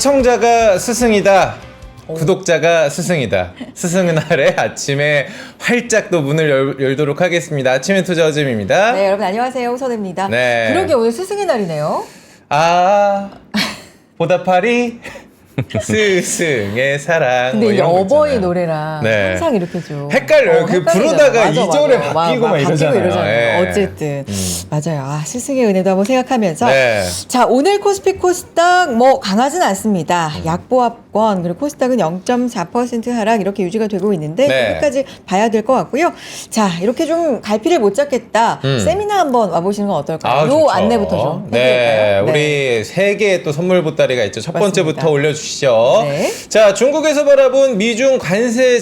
시청자가 스승이다. 구독자가 스승이다. 스승은 아래 아침에 활짝 또 문을 열도록 하겠습니다. 아침의 투자어즘입니다. 네, 여러분 안녕하세요. 호선입니다. 네. 그러게 오늘 스승의 날이네요. 아, 보답하리 스승의 사랑. 근데 뭐 이 이런 거 어버이 있잖아요. 노래랑 네. 항상 이렇게 좀 헷갈려요. 그 부르다가 2절에 바뀌고 막 이러잖아요. 네. 어쨌든 맞아요. 아, 스승의 은혜도 한번 생각하면서 네. 자, 오늘 코스피 코스닥 뭐 강하진 않습니다. 약보합권 그리고 코스닥은 0.4% 하락 이렇게 유지가 되고 있는데 네. 끝까지 봐야 될 것 같고요. 자, 이렇게 좀 갈피를 못 잡겠다. 세미나 한번 와보시는 건 어떨까요? 요 좋죠. 안내부터 좀 네, 해드릴까요? 우리 세 개의 또 선물 보따리가 있죠. 첫 맞습니다. 번째부터 올려주시죠. 네. 자, 중국에서 바라본 미중 관세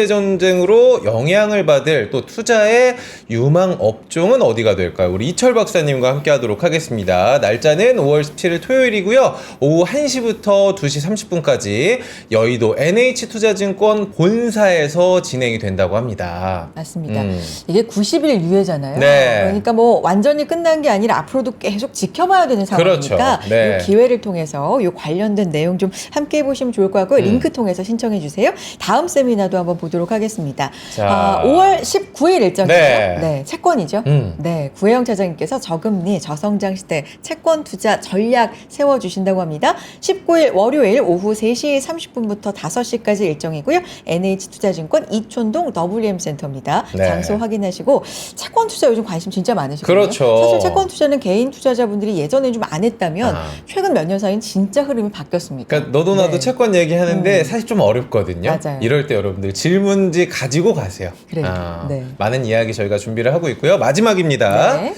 전쟁으로 영향을 받을 또 투자의 유망 업종은 어디가 될까요? 우리 이철 박사님과 함께하도록 하겠습니다. 날짜는 5월 17일 토요일이고요. 오후 1시부터 2시 30분까지 여의도 NH투자증권 본사에서 진행이 된다고 합니다. 맞습니다. 이게 90일 유예잖아요. 네. 그러니까 뭐 완전히 끝난 게 아니라 앞으로도 계속 지켜봐야 되는 상황이니까 그렇죠. 네. 이 기회를 통해서 이 관련된 내용 좀 함께 해보시면 좋을 것 같고요. 링크 통해서 신청해 주세요. 다음 세미나도 한번 보도록 하겠습니다. 자. 5월 19일 일정이죠. 네. 네, 채권이죠. 네, 구혜영 차장님께서 저금리, 저성장 시대 채권 투자 전략 세워주신다고 합니다. 19일 월요일 오후 3시 30분부터 5시까지 일정이고요. NH투자증권 이촌동 WM센터입니다. 네. 장소 확인하시고 채권 투자 요즘 관심 진짜 많으시거든요. 그렇죠. 사실 채권 투자는 개인 투자자분들이 예전에 좀 안 했다면 아. 최근 몇 년 사이는 진짜 흐름이 바뀌었습니다. 그러니까 너도 나도 네. 채권 얘기하는데 사실 좀 어렵거든요. 맞아요. 이럴 때 여러분들 질문지 가지고 가세요. 그래요. 네. 많은 이야기 저희가 준비를 하고 있고요. 마지막입니다. 네.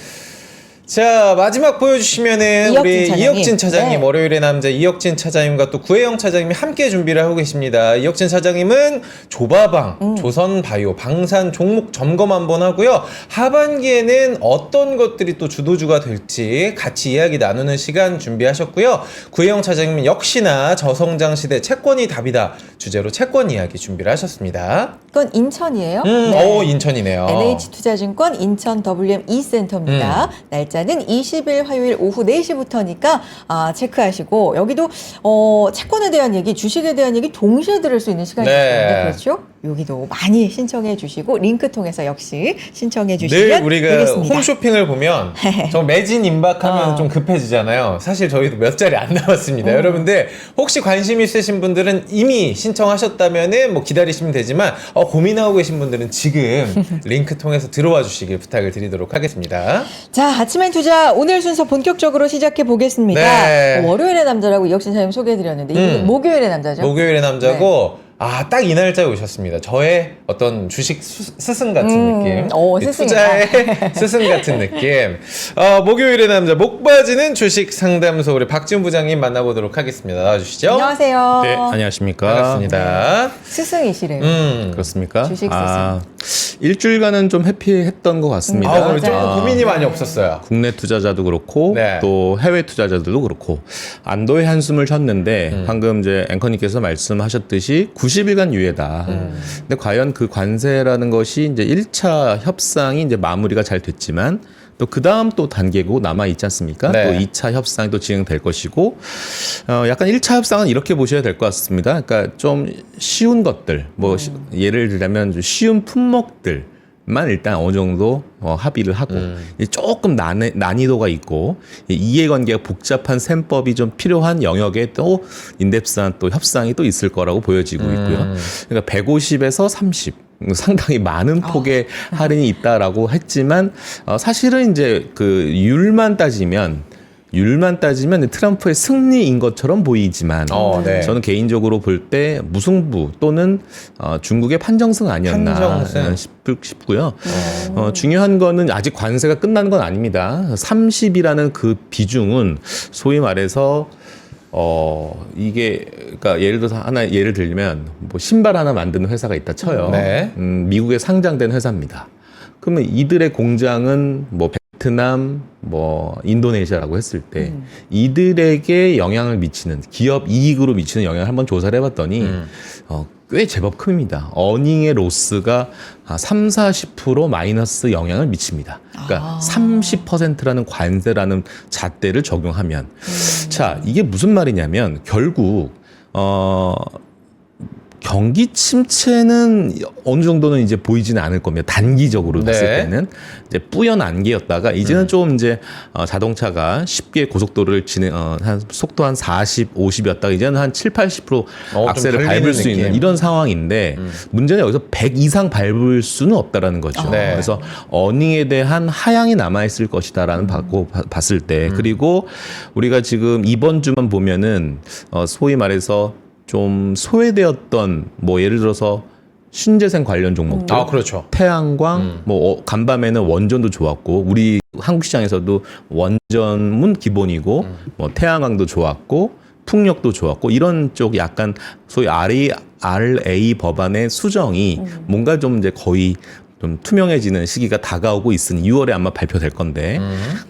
자, 마지막 보여주시면은 이혁진 우리 차장님. 이혁진 차장님, 네. 월요일의 남자 이혁진 차장님과 또 구혜영 차장님이 함께 준비를 하고 계십니다. 이혁진 차장님은 조바방, 조선바이오, 방산 종목 점검 한번 하고요. 하반기에는 어떤 것들이 또 주도주가 될지 같이 이야기 나누는 시간 준비하셨고요. 구혜영 차장님은 역시나 저성장 시대 채권이 답이다 주제로 채권 이야기 준비를 하셨습니다. 이건 인천이에요. 오, 인천이네요. NH투자증권 인천 WM E센터입니다. 날짜는 20일 화요일 오후 4시부터니까 체크하시고 여기도 채권에 대한 얘기, 주식에 대한 얘기 동시에 들을 수 있는 시간이 있는데 그렇죠? 여기도 많이 신청해 주시고 링크 통해서 역시 신청해 주시면 늘 우리가 되겠습니다. 홈쇼핑을 보면 저 매진 임박하면 좀 급해지잖아요. 사실 저희도 몇 자리 안 남았습니다. 여러분들 혹시 관심 있으신 분들은 이미 신청하셨다면은 뭐 기다리시면 되지만 고민하고 계신 분들은 지금 링크 통해서 들어와 주시길 부탁을 드리도록 하겠습니다. 자, 아침엔 투자 오늘 순서 본격적으로 시작해 보겠습니다. 네. 월요일의 남자라고 이혁진 사장님 소개해드렸는데 이분은 목요일의 남자죠? 목요일의 남자고 딱 이 날짜에 오셨습니다. 저의 어떤 주식 스승 같은 느낌. 이 스승이다. 투자의 스승 같은 느낌. 목요일의 남자, 목 빠지는 주식 상담소 우리 박지훈 부장님 만나보도록 하겠습니다. 나와주시죠. 안녕하세요. 네, 안녕하십니까. 반갑습니다. 스승이시래요. 그렇습니까? 주식 일주일간은 좀 해피했던 것 같습니다. 그럼 좀 맞아요. 고민이 많이 없었어요. 국내 투자자도 그렇고 네. 또 해외 투자자들도 그렇고 안도의 한숨을 쉬었는데 방금 이제 앵커님께서 말씀하셨듯이 90일간 유예다. 근데 과연 그 관세라는 것이 이제 1차 협상이 이제 마무리가 잘 됐지만 또 그 다음 또 단계고 남아 있지 않습니까? 네. 또 2차 협상이 또 진행될 것이고 약간 1차 협상은 이렇게 보셔야 될 것 같습니다. 그러니까 좀 쉬운 것들, 뭐 예를 들자면 좀 쉬운 품목들. 만 일단 어느 정도 합의를 하고 조금 난이도가 있고 이해관계가 복잡한 셈법이 좀 필요한 영역에 또 인덱스한 또 협상이 또 있을 거라고 보여지고 있고요. 그러니까 150에서 30 상당히 많은 폭의 할인이 있다라고 했지만 사실은 이제 그 율만 따지면 트럼프의 승리인 것처럼 보이지만 네. 저는 개인적으로 볼 때 무승부 또는 중국의 판정승 아니었나 판정승. 싶고요. 중요한 거는 아직 관세가 끝난 건 아닙니다. 30이라는 그 비중은 소위 말해서 이게 그러니까 예를 들어서 예를 들면 뭐 신발 하나 만드는 회사가 있다 쳐요. 네. 미국에 상장된 회사입니다. 그러면 이들의 공장은 뭐 베트남, 뭐 인도네시아라고 했을 때 이들에게 영향을 미치는 기업 이익으로 미치는 영향을 한번 조사를 해봤더니 꽤 제법 큽니다. 어닝의 로스가 30-40% 마이너스 영향을 미칩니다. 그러니까 30%라는 관세라는 잣대를 적용하면 자, 이게 무슨 말이냐면 결국 경기 침체는 어느 정도는 이제 보이지는 않을 겁니다. 단기적으로 봤을 네. 때는 이제 뿌연 안개였다가 이제는 좀 이제 자동차가 쉽게 고속도로를 한 속도 한 40, 50이었다가 이제는 한 7, 80% 좀 악셀을 달리는 밟을 수 느낌. 있는 이런 상황인데 문제는 여기서 100 이상 밟을 수는 없다라는 거죠. 네. 그래서 어닝에 대한 하향이 남아 있을 것이다라는 봤을 때 그리고 우리가 지금 이번 주만 보면은 소위 말해서 좀 소외되었던 뭐 예를 들어서 신재생 관련 종목들, 그렇죠. 태양광, 뭐 간밤에는 원전도 좋았고 우리 한국 시장에서도 원전은 기본이고 뭐 태양광도 좋았고 풍력도 좋았고 이런 쪽 약간 소위 RA 법안의 수정이 뭔가 좀 이제 거의 좀 투명해지는 시기가 다가오고 있으니 6월에 아마 발표될 건데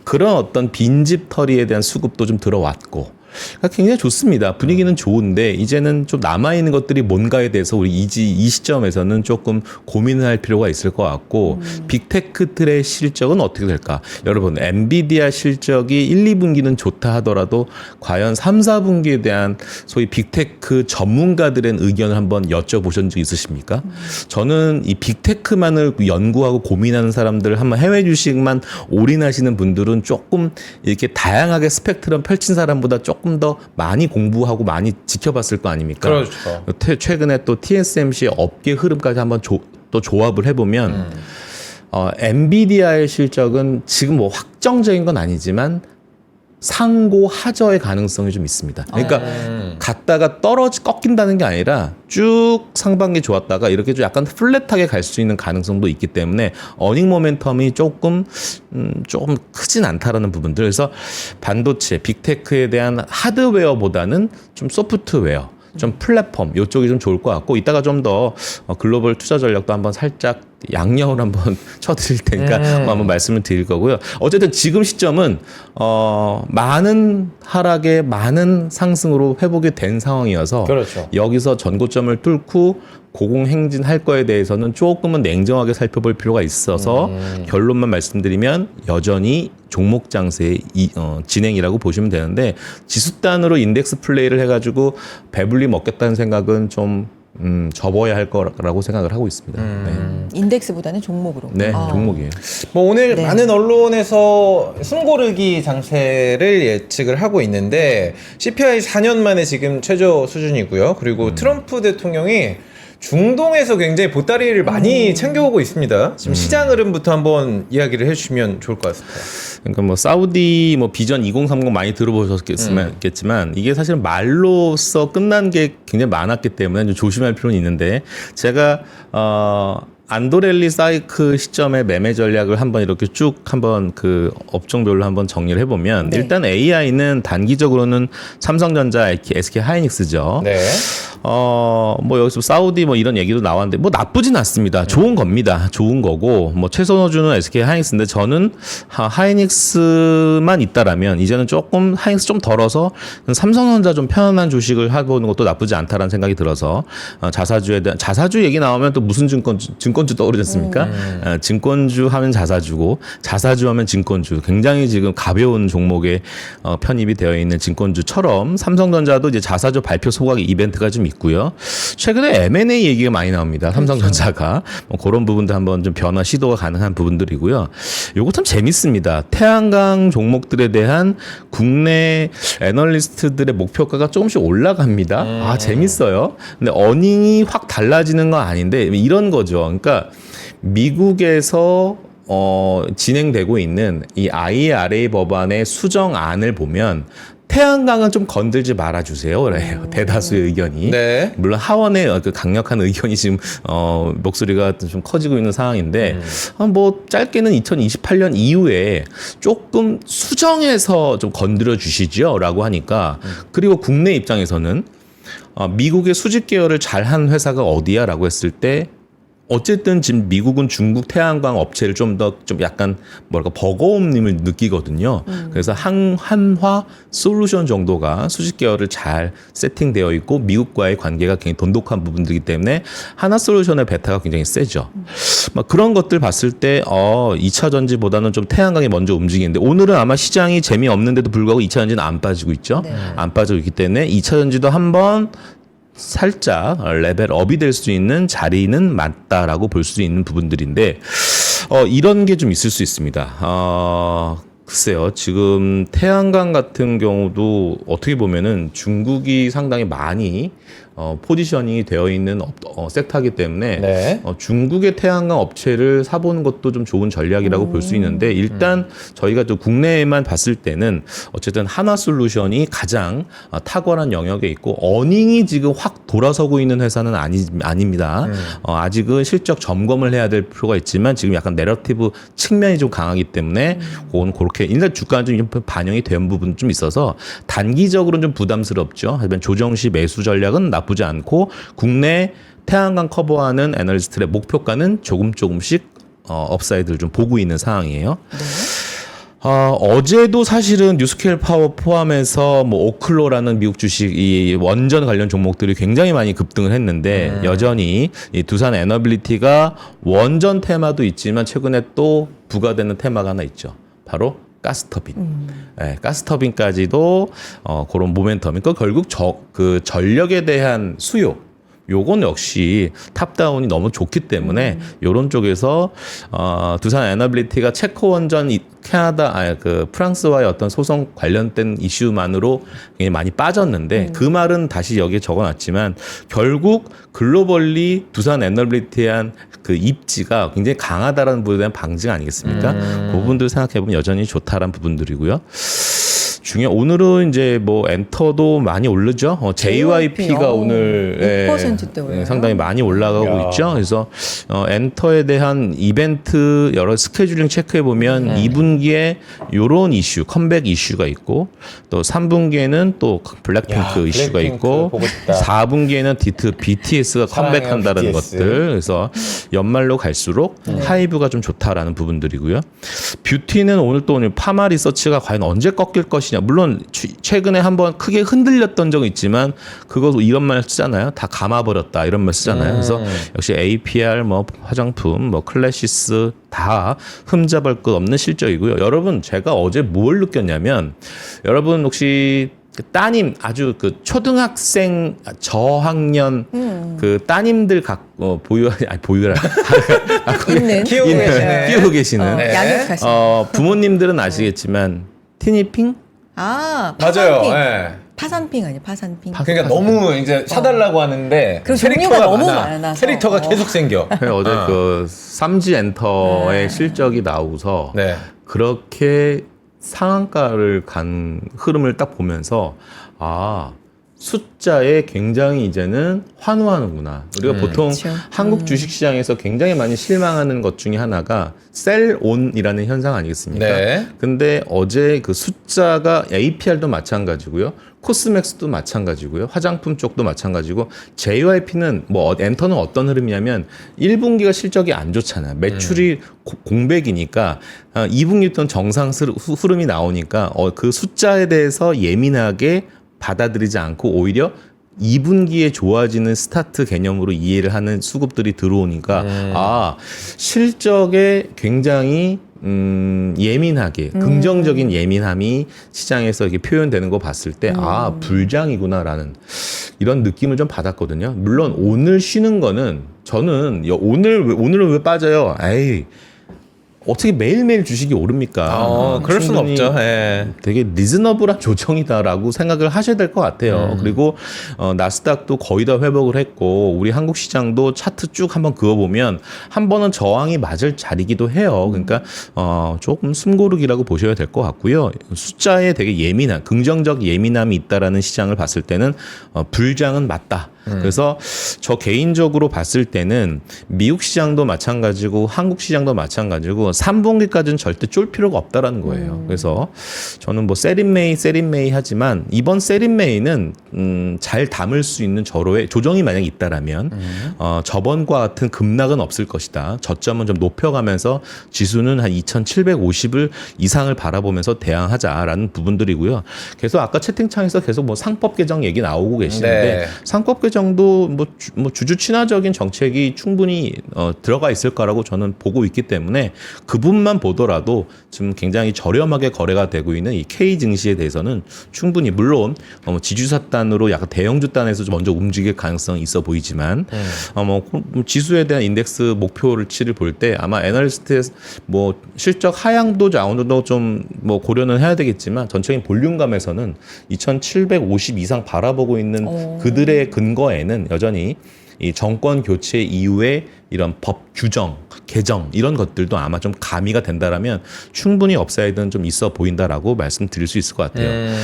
그런 어떤 빈집털이에 대한 수급도 좀 들어왔고 그러니까 굉장히 좋습니다. 분위기는 좋은데 이제는 좀 남아있는 것들이 뭔가에 대해서 우리 이 시점에서는 조금 고민을 할 필요가 있을 것 같고 빅테크들의 실적은 어떻게 될까? 여러분 엔비디아 실적이 1, 2분기는 좋다 하더라도 과연 3, 4분기에 대한 소위 빅테크 전문가들의 의견을 한번 여쭤보신 적 있으십니까? 저는 이 빅테크만을 연구하고 고민하는 사람들 한번 해외 주식만 올인하시는 분들은 조금 이렇게 다양하게 스펙트럼 펼친 사람보다 조금 더 많이 공부하고 많이 지켜봤을 거 아닙니까? 그렇죠. 최근에 또 TSMC 업계 흐름까지 한번 또 조합을 해보면 엔비디아의 실적은 지금 뭐 확정적인 건 아니지만 상고 하저의 가능성이 좀 있습니다. 그러니까 갔다가 꺾인다는 게 아니라 쭉 상반기 좋았다가 이렇게 좀 약간 플랫하게 갈 수 있는 가능성도 있기 때문에 어닝 모멘텀이 조금 크진 않다라는 부분들. 그래서 반도체, 빅테크에 대한 하드웨어보다는 좀 소프트웨어, 좀 플랫폼 이쪽이 좀 좋을 것 같고 이따가 좀 더 글로벌 투자 전략도 한번 살짝 양념을 한번 쳐드릴 테니까 한번 말씀을 드릴 거고요. 어쨌든 지금 시점은 많은 하락에 많은 상승으로 회복이 된 상황이어서 그렇죠. 여기서 전고점을 뚫고 고공행진할 거에 대해서는 조금은 냉정하게 살펴볼 필요가 있어서 결론만 말씀드리면 여전히 종목 장세의 진행이라고 보시면 되는데 지수단으로 인덱스 플레이를 해가지고 배불리 먹겠다는 생각은 좀 접어야 할 거라고 생각을 하고 있습니다. 인덱스보다는 종목으로. 네, 종목이에요. 뭐 오늘 네. 많은 언론에서 숨고르기 장세를 예측을 하고 있는데 CPI 4년 만에 지금 최저 수준이고요. 그리고 트럼프 대통령이 중동에서 굉장히 보따리를 많이 챙겨오고 있습니다. 지금 시장 흐름부터 한번 이야기를 해주시면 좋을 것 같습니다. 그러니까 뭐 사우디 뭐 비전 2030 많이 들어보셨겠지만 이게 사실 말로써 끝난 게 굉장히 많았기 때문에 좀 조심할 필요는 있는데 제가 안도렐리 사이클 시점의 매매 전략을 한번 이렇게 쭉 한번 그 업종별로 한번 정리를 해보면 네. 일단 AI는 단기적으로는 삼성전자, SK 하이닉스죠. 네. 뭐 여기서 사우디 뭐 이런 얘기도 나왔는데 뭐 나쁘진 않습니다. 좋은 겁니다. 좋은 거고 뭐 최선호주는 SK 하이닉스인데 저는 하이닉스만 있다라면 이제는 조금 하이닉스 좀 덜어서 삼성전자 좀 편안한 주식을 해보는 것도 나쁘지 않다라는 생각이 들어서 자사주에 대한 자사주 얘기 나오면 또 무슨 증권주 떠오르지 않습니까? 증권주 하면 자사주고 자사주 하면 증권주 굉장히 지금 가벼운 종목에 편입이 되어 있는 증권주처럼 삼성전자도 이제 자사주 발표 소각 이벤트가 좀 있고요. 최근에 M&A 얘기가 많이 나옵니다. 삼성전자가 뭐 그런 부분도 한번 좀 변화 시도가 가능한 부분들이고요. 요거 참 재밌습니다. 태양광 종목들에 대한 국내 애널리스트들의 목표가가 조금씩 올라갑니다. 재밌어요. 근데 어닝이 확 달라지는 건 아닌데 이런 거죠. 그러니까 미국에서 진행되고 있는 이 IRA 법안의 수정안을 보면 태양광은 좀 건들지 말아주세요. 그래요. 대다수의 의견이. 네. 물론 하원의 그 강력한 의견이 지금 목소리가 좀 커지고 있는 상황인데 뭐 짧게는 2028년 이후에 조금 수정해서 좀 건드려 주시죠라고 하니까 그리고 국내 입장에서는 미국의 수직 계열을 잘한 회사가 어디야라고 했을 때 어쨌든 지금 미국은 중국 태양광 업체를 좀 약간 뭐랄까 버거움님을 느끼거든요. 그래서 한화 솔루션 정도가 수십 개월을 잘 세팅되어 있고 미국과의 관계가 굉장히 돈독한 부분들이기 때문에 한화 솔루션의 베타가 굉장히 세죠. 막 그런 것들 봤을 때 2차 전지보다는 좀 태양광이 먼저 움직이는데 오늘은 아마 시장이 재미없는데도 불구하고 2차 전지는 안 빠지고 있죠. 네. 안 빠지고 있기 때문에 2차 전지도 한번 살짝 레벨업이 될 수 있는 자리는 맞다라고 볼 수 있는 부분들인데 이런 게 좀 있을 수 있습니다. 글쎄요. 지금 태양광 같은 경우도 어떻게 보면은 중국이 상당히 많이 포지셔닝이 되어 있는 섹터이기 때문에 네. 중국의 태양광 업체를 사보는 것도 좀 좋은 전략이라고 볼 수 있는데 일단 저희가 또 국내에만 봤을 때는 어쨌든 한화솔루션이 가장 탁월한 영역에 있고 어닝이 지금 확 돌아서고 있는 회사는 아닙니다. 아직은 실적 점검을 해야 될 필요가 있지만 지금 약간 내러티브 측면이 좀 강하기 때문에 그건 그렇게 일단 주가는 좀 반영이 된 부분 좀 있어서 단기적으로는 좀 부담스럽죠. 하지만 조정 시 매수 전략은 나쁘지 않고 국내 태양광 커버하는 애널리스트의 목표가는 조금씩 업사이드를 좀 보고 있는 상황이에요. 네. 어제도 사실은 뉴스케일 파워 포함해서 뭐 오클로라는 미국 주식 이 원전 관련 종목들이 굉장히 많이 급등을 했는데 여전히 이 두산 에너빌리티가 원전 테마도 있지만 최근에 또 부과되는 테마가 하나 있죠. 바로 가스터빈. 네, 가스터빈까지도 그런 모멘텀이. 그러니까 결국 그 전력에 대한 수요. 요건 역시 탑다운이 너무 좋기 때문에 요런 쪽에서 두산 에너빌리티가 체코 원전 그 프랑스와의 어떤 소송 관련된 이슈만으로 굉장히 많이 빠졌는데 그 말은 다시 여기에 적어놨지만 결국 글로벌리 두산 에너빌리티에 대한 그 입지가 굉장히 강하다라는 부분에 대한 방증 아니겠습니까? 그 부분들 생각해보면 여전히 좋다라는 부분들이고요. 오늘은 이제 뭐 엔터도 많이 오르죠. JYP가 오늘 6%대 올라요. 상당히 많이 올라가고 있죠. 그래서 엔터에 대한 이벤트 여러 스케줄링 체크해 보면 2분기에 요런 이슈, 컴백 이슈가 있고 또 3분기에는 또 블랙핑크 이슈가 블랙핑크 있고 보고 싶다. 4분기에는 BTS가 사랑해요, 컴백한다는 BTS. 것들. 그래서 연말로 갈수록 하이브가 좀 좋다라는 부분들이고요. 뷰티는 오늘 파마 리서치가 과연 언제 꺾일 것이냐. 물론 최근에 한번 크게 흔들렸던 적은 있지만 그거 이런 말 쓰잖아요. 다 감아버렸다 이런 말 쓰잖아요. 그래서 역시 APR 뭐 화장품 뭐 클래시스 다 흠잡을 것 없는 실적이고요. 여러분 제가 어제 뭘 느꼈냐면 여러분 혹시 그 따님 아주 그 초등학생 저학년 그 따님들 보유라 있는 키우고 계시는 네. 양육하시는. 부모님들은 아시겠지만 티니핑 맞아요. 파산핑. 예. 파산핑 아니에요, 파산핑. 그러니까 너무 이제 사달라고 하는데 그리고 종류가 너무 많아서. 캐릭터가 계속 생겨. 어제 그 삼지 엔터의 실적이 나오고서 네. 그렇게 상한가를 간 흐름을 딱 보면서 숫자에 굉장히 이제는 환호하는구나. 우리가 보통 그렇죠. 한국 주식시장에서 굉장히 많이 실망하는 것 중에 하나가 셀온이라는 현상 아니겠습니까? 네. 근데 어제 그 숫자가 APR도 마찬가지고요. 코스맥스도 마찬가지고요. 화장품 쪽도 마찬가지고 JYP는 엔터는 어떤 흐름이냐면 1분기가 실적이 안 좋잖아요. 매출이 공백이니까 2분기부터는 정상 흐름이 나오니까 그 숫자에 대해서 예민하게 받아들이지 않고 오히려 2분기에 좋아지는 스타트 개념으로 이해를 하는 수급들이 들어오니까 실적에 굉장히 예민하게 긍정적인 예민함이 시장에서 이렇게 표현되는 거 봤을 때 불장이구나라는 이런 느낌을 좀 받았거든요. 물론 오늘 쉬는 거는 저는 오늘은 왜 빠져요? 에이 어떻게 매일매일 주식이 오릅니까? 그럴 수는 충분히 없죠. 예. 되게 리즈너블한 조정이다라고 생각을 하셔야 될 것 같아요. 그리고 나스닥도 거의 다 회복을 했고 우리 한국 시장도 차트 쭉 한번 그어보면 한 번은 저항이 맞을 자리기도 해요. 그러니까 조금 숨고르기라고 보셔야 될 것 같고요. 숫자에 되게 긍정적 예민함이 있다라는 시장을 봤을 때는 불장은 맞다. 그래서 저 개인적으로 봤을 때는 미국 시장도 마찬가지고 한국 시장도 마찬가지고 3분기까지는 절대 쫄 필요가 없다라는 거예요. 그래서 저는 뭐 세린메이 하지만 이번 세린메이는 잘 담을 수 있는 절호의 조정이 만약 있다라면 저번과 같은 급락은 없을 것이다. 저점은 좀 높여가면서 지수는 한 2,750을 이상을 바라보면서 대항하자라는 부분들이고요. 계속 아까 채팅창에서 계속 뭐 상법 개정 얘기 나오고 계시는데 네. 상법 개정도 뭐 주주 친화적인 정책이 충분히 들어가 있을 거라고 저는 보고 있기 때문에 그 부분만 보더라도 지금 굉장히 저렴하게 거래가 되고 있는 이 K 증시에 대해서는 충분히 물론 지주사단으로 약간 대형주단에서 좀 먼저 움직일 가능성이 있어 보이지만 지수에 대한 인덱스 목표치를 볼 때 아마 애널리스트의 뭐 실적 하향도 어느 정도 좀 뭐 고려는 해야 되겠지만 전체적인 볼륨감에서는 2,750 이상 바라보고 있는 그들의 근거에는 여전히 이 정권 교체 이후에 이런 법 규정, 개정 이런 것들도 아마 좀 가미가 된다라면 충분히 업사이드는 좀 있어 보인다라고 말씀드릴 수 있을 것 같아요.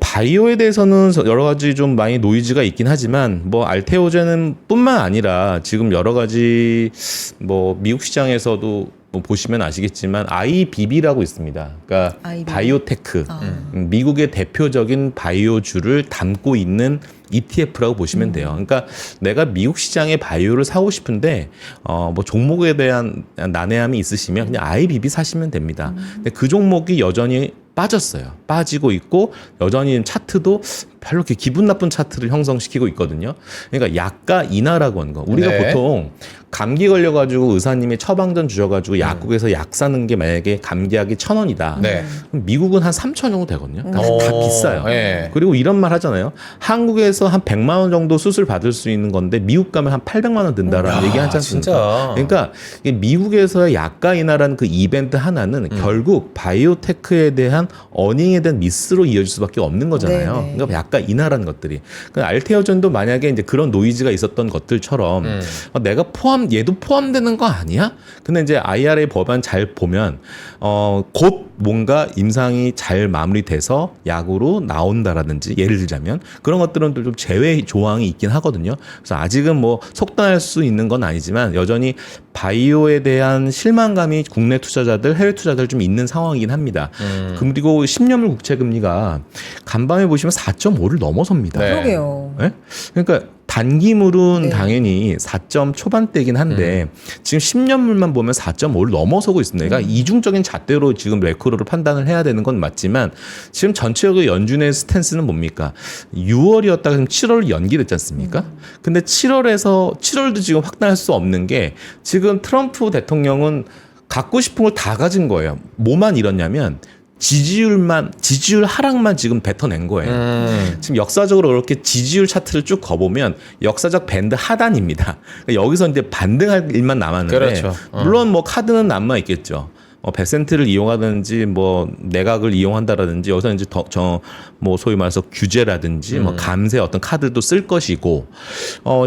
바이오에 대해서는 여러 가지 좀 많이 노이즈가 있긴 하지만 뭐 알테오젠은 뿐만 아니라 지금 여러 가지 뭐 미국 시장에서도 뭐 보시면 아시겠지만 IBB라고 있습니다. 그러니까 IBB? 바이오테크, 미국의 대표적인 바이오주를 담고 있는 ETF라고 보시면 돼요. 그러니까 내가 미국 시장의 바이오를 사고 싶은데 뭐 종목에 대한 난해함이 있으시면 그냥 IBB 사시면 됩니다. 근데 그 종목이 여전히 빠지고 있고 여전히 차트도 별로 이렇게 기분 나쁜 차트를 형성시키고 있거든요. 그러니까 약가 인하라고 하는 거. 우리가 네. 보통 감기 걸려가지고 의사님이 처방전 주셔가지고 약국에서 약 사는 게 만약에 감기약이 1,000원이다. 네. 그럼 미국은 한 3,000원 정도 되거든요. 다 비싸요. 네. 그리고 이런 말 하잖아요. 한국에서 한 100만 원 정도 수술 받을 수 있는 건데 미국 가면 한 800만 원 든다라는 얘기 하지 않습니까? 진짜. 그러니까 이게 미국에서의 약가 인하라는 그 이벤트 하나는 결국 바이오테크에 대한 어닝에 대한 미스로 이어질 수밖에 없는 거잖아요. 네네. 그러니까 약간 인하라는 것들이. 그러니까 알테오전도 만약에 이제 그런 노이즈가 있었던 것들처럼 내가 얘도 포함되는 거 아니야? 근데 이제 IRA 법안 잘 보면 곧 뭔가 임상이 잘 마무리돼서 약으로 나온다라든지 예를 들자면 그런 것들은 또 좀 제외 조항이 있긴 하거든요. 그래서 아직은 뭐 속단할 수 있는 건 아니지만 여전히 바이오에 대한 실망감이 국내 투자자들, 해외 투자자들 좀 있는 상황이긴 합니다. 그리고 10년물 국채 금리가 간밤에 보시면 4.5를 넘어섭니다. 네. 그러게요. 네? 그러니까 단기물은 네. 당연히 4점 초반대긴 한데 지금 10년물만 보면 4.5를 넘어서고 있습니다. 그러니까 이중적인 잣대로 지금 매크로를 판단을 해야 되는 건 맞지만 지금 전체적으로 연준의 스탠스는 뭡니까? 6월이었다가 지금 7월 연기됐지 않습니까? 근데 7월도 지금 확단할 수 없는 게 지금 트럼프 대통령은 갖고 싶은 걸 다 가진 거예요. 뭐만 잃었냐면 지지율 하락만 지금 뱉어낸 거예요. 지금 역사적으로 그렇게 지지율 차트를 쭉 거보면 역사적 밴드 하단입니다. 그러니까 여기서 이제 반등할 일만 남았는데 그렇죠. 물론 뭐 카드는 남아 있겠죠. 100센트를 이용하든지 뭐 내각을 이용한다라든지 여기서 이제 뭐 소위 말해서 규제라든지 뭐 감세 어떤 카드도 쓸 것이고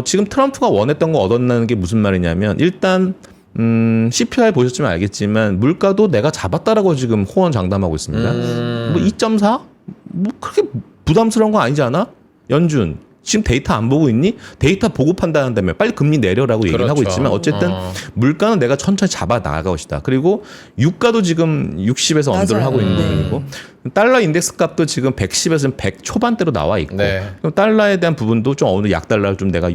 지금 트럼프가 원했던 거 얻었다는 게 무슨 말이냐면 일단 CPI 보셨지만 알겠지만 물가도 내가 잡았다라고 지금 호언장담하고 있습니다. 뭐 2.4? 뭐 그렇게 부담스러운 거 아니지 않아? 연준 지금 데이터 안 보고 있니? 데이터 보고 판단한다며 빨리 금리 내려라고 얘기를 그렇죠. 하고 있지만 어쨌든 물가는 내가 천천히 잡아 나갈 것이다. 그리고 유가도 지금 60에서 언더를 맞아요. 하고 있는 네. 부분이고 달러 인덱스 값도 지금 110에서 100 초반대로 나와 있고 네. 그럼 달러에 대한 부분도 좀 어느 약달러를 좀 내가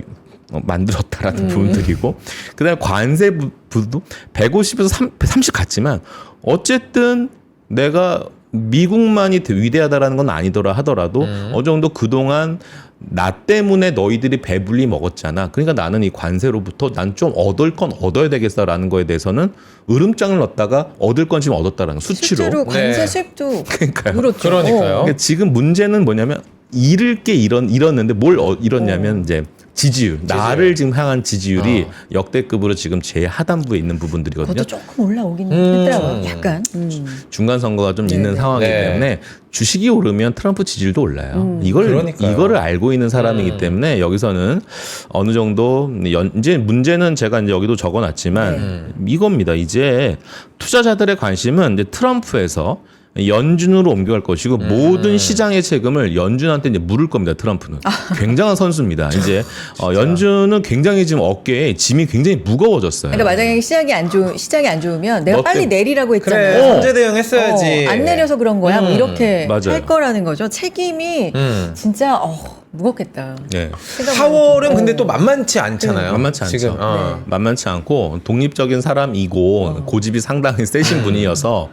만들었다라는 부분들이고 그다음에 관세 부분도 150에서 30 갔지만 어쨌든 내가 미국만이 위대하다라는 건 아니더라 하더라도 어느 정도 그동안 나 때문에 너희들이 배불리 먹었잖아. 그러니까 나는 이 관세로부터 난 좀 얻을 건 얻어야 되겠어라는 거에 대해서는 으름장을 넣었다가 얻을 건 지금 얻었다라는 거, 수치로. 실제로 관세 네. 수익도 그러니까요. 늘었죠. 그러니까요. 그러니까 지금 문제는 뭐냐면 잃을 게 잃었는데 뭘 잃었냐면 이제 지지율. 나를 지금 향한 지지율이 역대급으로 지금 제하단부에 있는 부분들이거든요. 그것도 조금 올라오긴 했더라고요. 약간. 중간 선거가 좀 있는 네네. 상황이기 네. 때문에 주식이 오르면 트럼프 지지율도 올라요. 그러니까요. 이거를 알고 있는 사람이기 때문에 여기서는 어느 정도 이제 문제는 제가 이제 여기도 적어놨지만 이겁니다. 이제 투자자들의 관심은 이제 트럼프에서 연준으로 옮겨갈 것이고 모든 시장의 책임을 연준한테 이제 물을 겁니다. 트럼프는 굉장한 선수입니다. 이제 연준은 굉장히 지금 어깨에 짐이 굉장히 무거워졌어요. 그러니까 만약에 시장이 안 좋으면 내가 너 빨리 때문에. 내리라고 그래 했잖아요. 선제 대응했어야지. 안 내려서 그런 거야. 뭐 이렇게 맞아요. 할 거라는 거죠. 책임이 진짜 무겁겠다. 네. 파월은 근데 또 만만치 않잖아요. 만만치 않죠. 지금 만만치 않고 독립적인 사람이고 고집이 상당히 세신 분이어서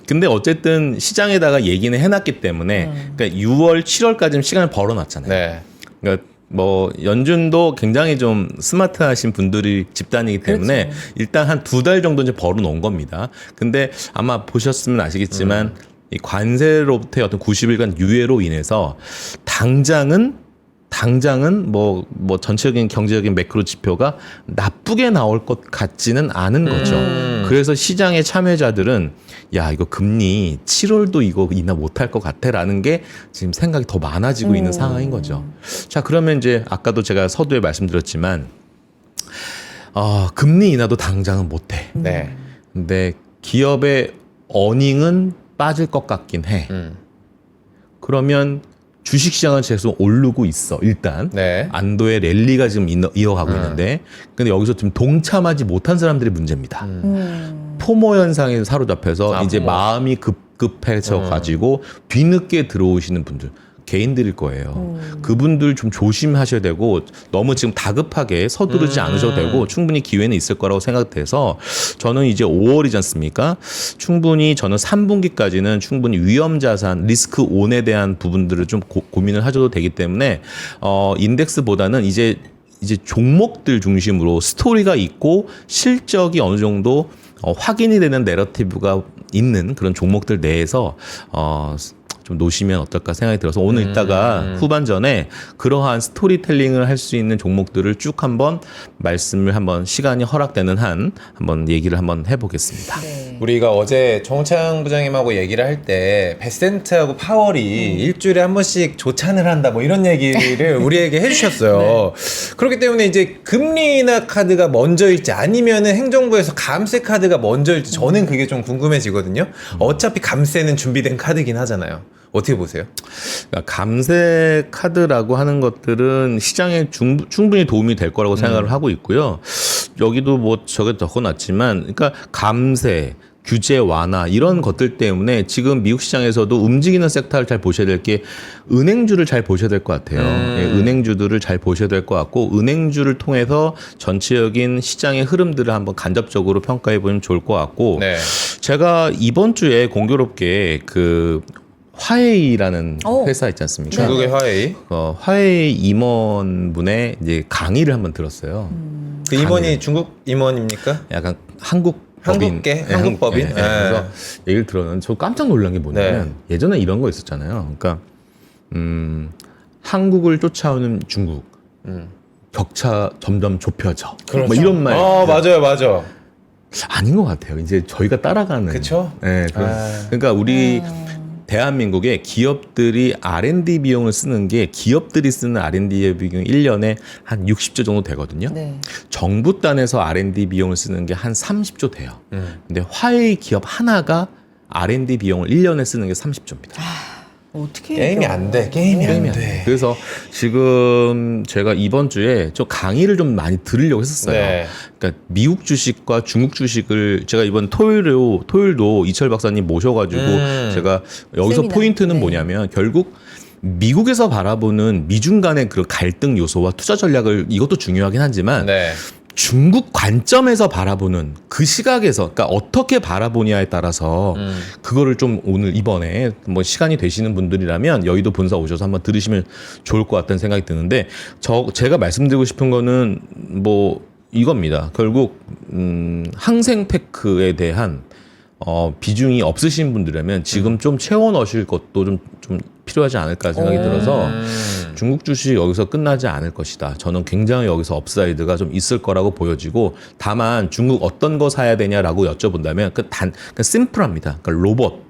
근데 어쨌든 시장에다가 얘기는 해놨기 때문에 그러니까 6월, 7월까지는 시간을 벌어놨잖아요. 네. 그러니까 뭐 연준도 굉장히 좀 스마트하신 분들이 집단이기 때문에 일단 한 2달 정도 이제 벌어놓은 겁니다. 근데 아마 보셨으면 아시겠지만 이 관세로부터의 어떤 90일간 유예로 인해서 당장은 뭐 전체적인 경제적인 매크로 지표가 나쁘게 나올 것 같지는 않은 거죠. 그래서 시장의 참여자들은 야 이거 금리 7월도 이거 인하 못할 것 같아라는 게 지금 생각이 더 많아지고 있는 상황인 거죠. 자 그러면 이제 아까도 제가 서두에 말씀드렸지만 금리 인하도 당장은 못해. 네. 근데 기업의 어닝은 빠질 것 같긴 해. 그러면 주식시장은 계속 오르고 있어. 일단 네. 안도의 랠리가 지금 이어가고 있는데 근데 여기서 좀 동참하지 못한 사람들이 문제입니다. 포모 현상에 사로잡혀서 이제 포모. 마음이 급해져 가지고 뒤늦게 들어오시는 분들 개인들일 거예요. 그분들 좀 조심하셔야 되고 너무 지금 다급하게 서두르지 않으셔도 되고 충분히 기회는 있을 거라고 생각돼서 저는 이제 5월이지 않습니까? 충분히 저는 3분기까지는 충분히 위험 자산, 리스크 온에 대한 부분들을 좀 고민을 하셔도 되기 때문에 인덱스보다는 이제 종목들 중심으로 스토리가 있고 실적이 어느 정도 확인이 되는 내러티브가 있는 그런 종목들 내에서 좀 놓으시면 어떨까 생각이 들어서 오늘 이따가 후반전에 그러한 스토리텔링을 할 수 있는 종목들을 쭉 한번 말씀을 한번 시간이 허락되는 한 한번 얘기를 한번 해보겠습니다. 네. 우리가 어제 정창 부장님하고 얘기를 할 때 베센트하고 파월이 일주일에 한 번씩 조찬을 한다 뭐 이런 얘기를 우리에게 해주셨어요. 그렇기 때문에 이제 금리 인하 카드가 먼저일지 아니면은 행정부에서 감세 카드가 먼저일지 저는 그게 좀 궁금해지거든요. 어차피 감세는 준비된 카드긴 하잖아요. 어떻게 보세요? 그러니까 감세 카드라고 하는 것들은 시장에 충분히 도움이 될 거라고 생각을 하고 있고요. 여기도 뭐 저게 적어놨지만, 그러니까 감세, 규제 완화 이런 것들 때문에 지금 미국 시장에서도 움직이는 섹터를 잘 보셔야 될 게 은행주를 잘 보셔야 될 것 같아요. 예, 은행주들을 잘 보셔야 될 것 같고 은행주를 통해서 전체적인 시장의 흐름들을 한번 간접적으로 평가해 보면 좋을 것 같고 네. 제가 이번 주에 공교롭게 그 화웨이라는 회사 있지 않습니까? 중국의 화웨이. 화웨이 임원분의 이제 강의를 한번 들었어요. 그 임원이 중국 임원입니까? 약간 한국법인, 한국법인. 그래서 얘기를 들었는데 저 깜짝 놀란 게 뭐냐면 예전에 이런 거 있었잖아요. 그러니까 한국을 쫓아오는 중국 격차 점점 좁혀져. 그렇죠. 뭐 이런 말. 맞아요. 아닌 것 같아요. 이제 저희가 따라가는. 그쵸? 네, 그러니까 우리 대한민국의 기업들이 R&D 비용을 쓰는 게 기업들이 쓰는 R&D 비용이 1년에 한 60조 정도 되거든요. 네. 정부 단에서 R&D 비용을 쓰는 게 한 30조 돼요. 근데 화웨이 기업 하나가 R&D 비용을 1년에 쓰는 게 30조입니다. 어떻게 게임이 안 돼. 게임이 안 돼. 그래서 지금 제가 이번 주에 저 강의를 좀 많이 들으려고 했었어요. 네. 그러니까 미국 주식과 중국 주식을 제가 이번 토요일도 이철 박사님 모셔가지고 제가 여기서 세미나. 포인트는 네. 뭐냐면 결국 미국에서 바라보는 미중 간의 그 갈등 요소와 투자 전략을 이것도 중요하긴 하지만 네. 중국 관점에서 바라보는 그 시각에서 그러니까 어떻게 바라보냐에 따라서 그거를 좀 오늘 이번에 뭐 시간이 되시는 분들이라면 여의도 본사 오셔서 한번 들으시면 좋을 것 같다는 생각이 드는데 제가 말씀드리고 싶은 거는 뭐 이겁니다. 결국 항생테크에 대한 비중이 없으신 분들이라면 지금 좀 채워 넣으실 것도 좀 필요하지 않을까 생각이 들어서 중국 주식 여기서 끝나지 않을 것이다. 저는 굉장히 여기서 업사이드가 좀 있을 거라고 보여지고 다만 중국 어떤 거 사야 되냐라고 여쭤본다면 그냥 심플합니다. 그러니까 로봇,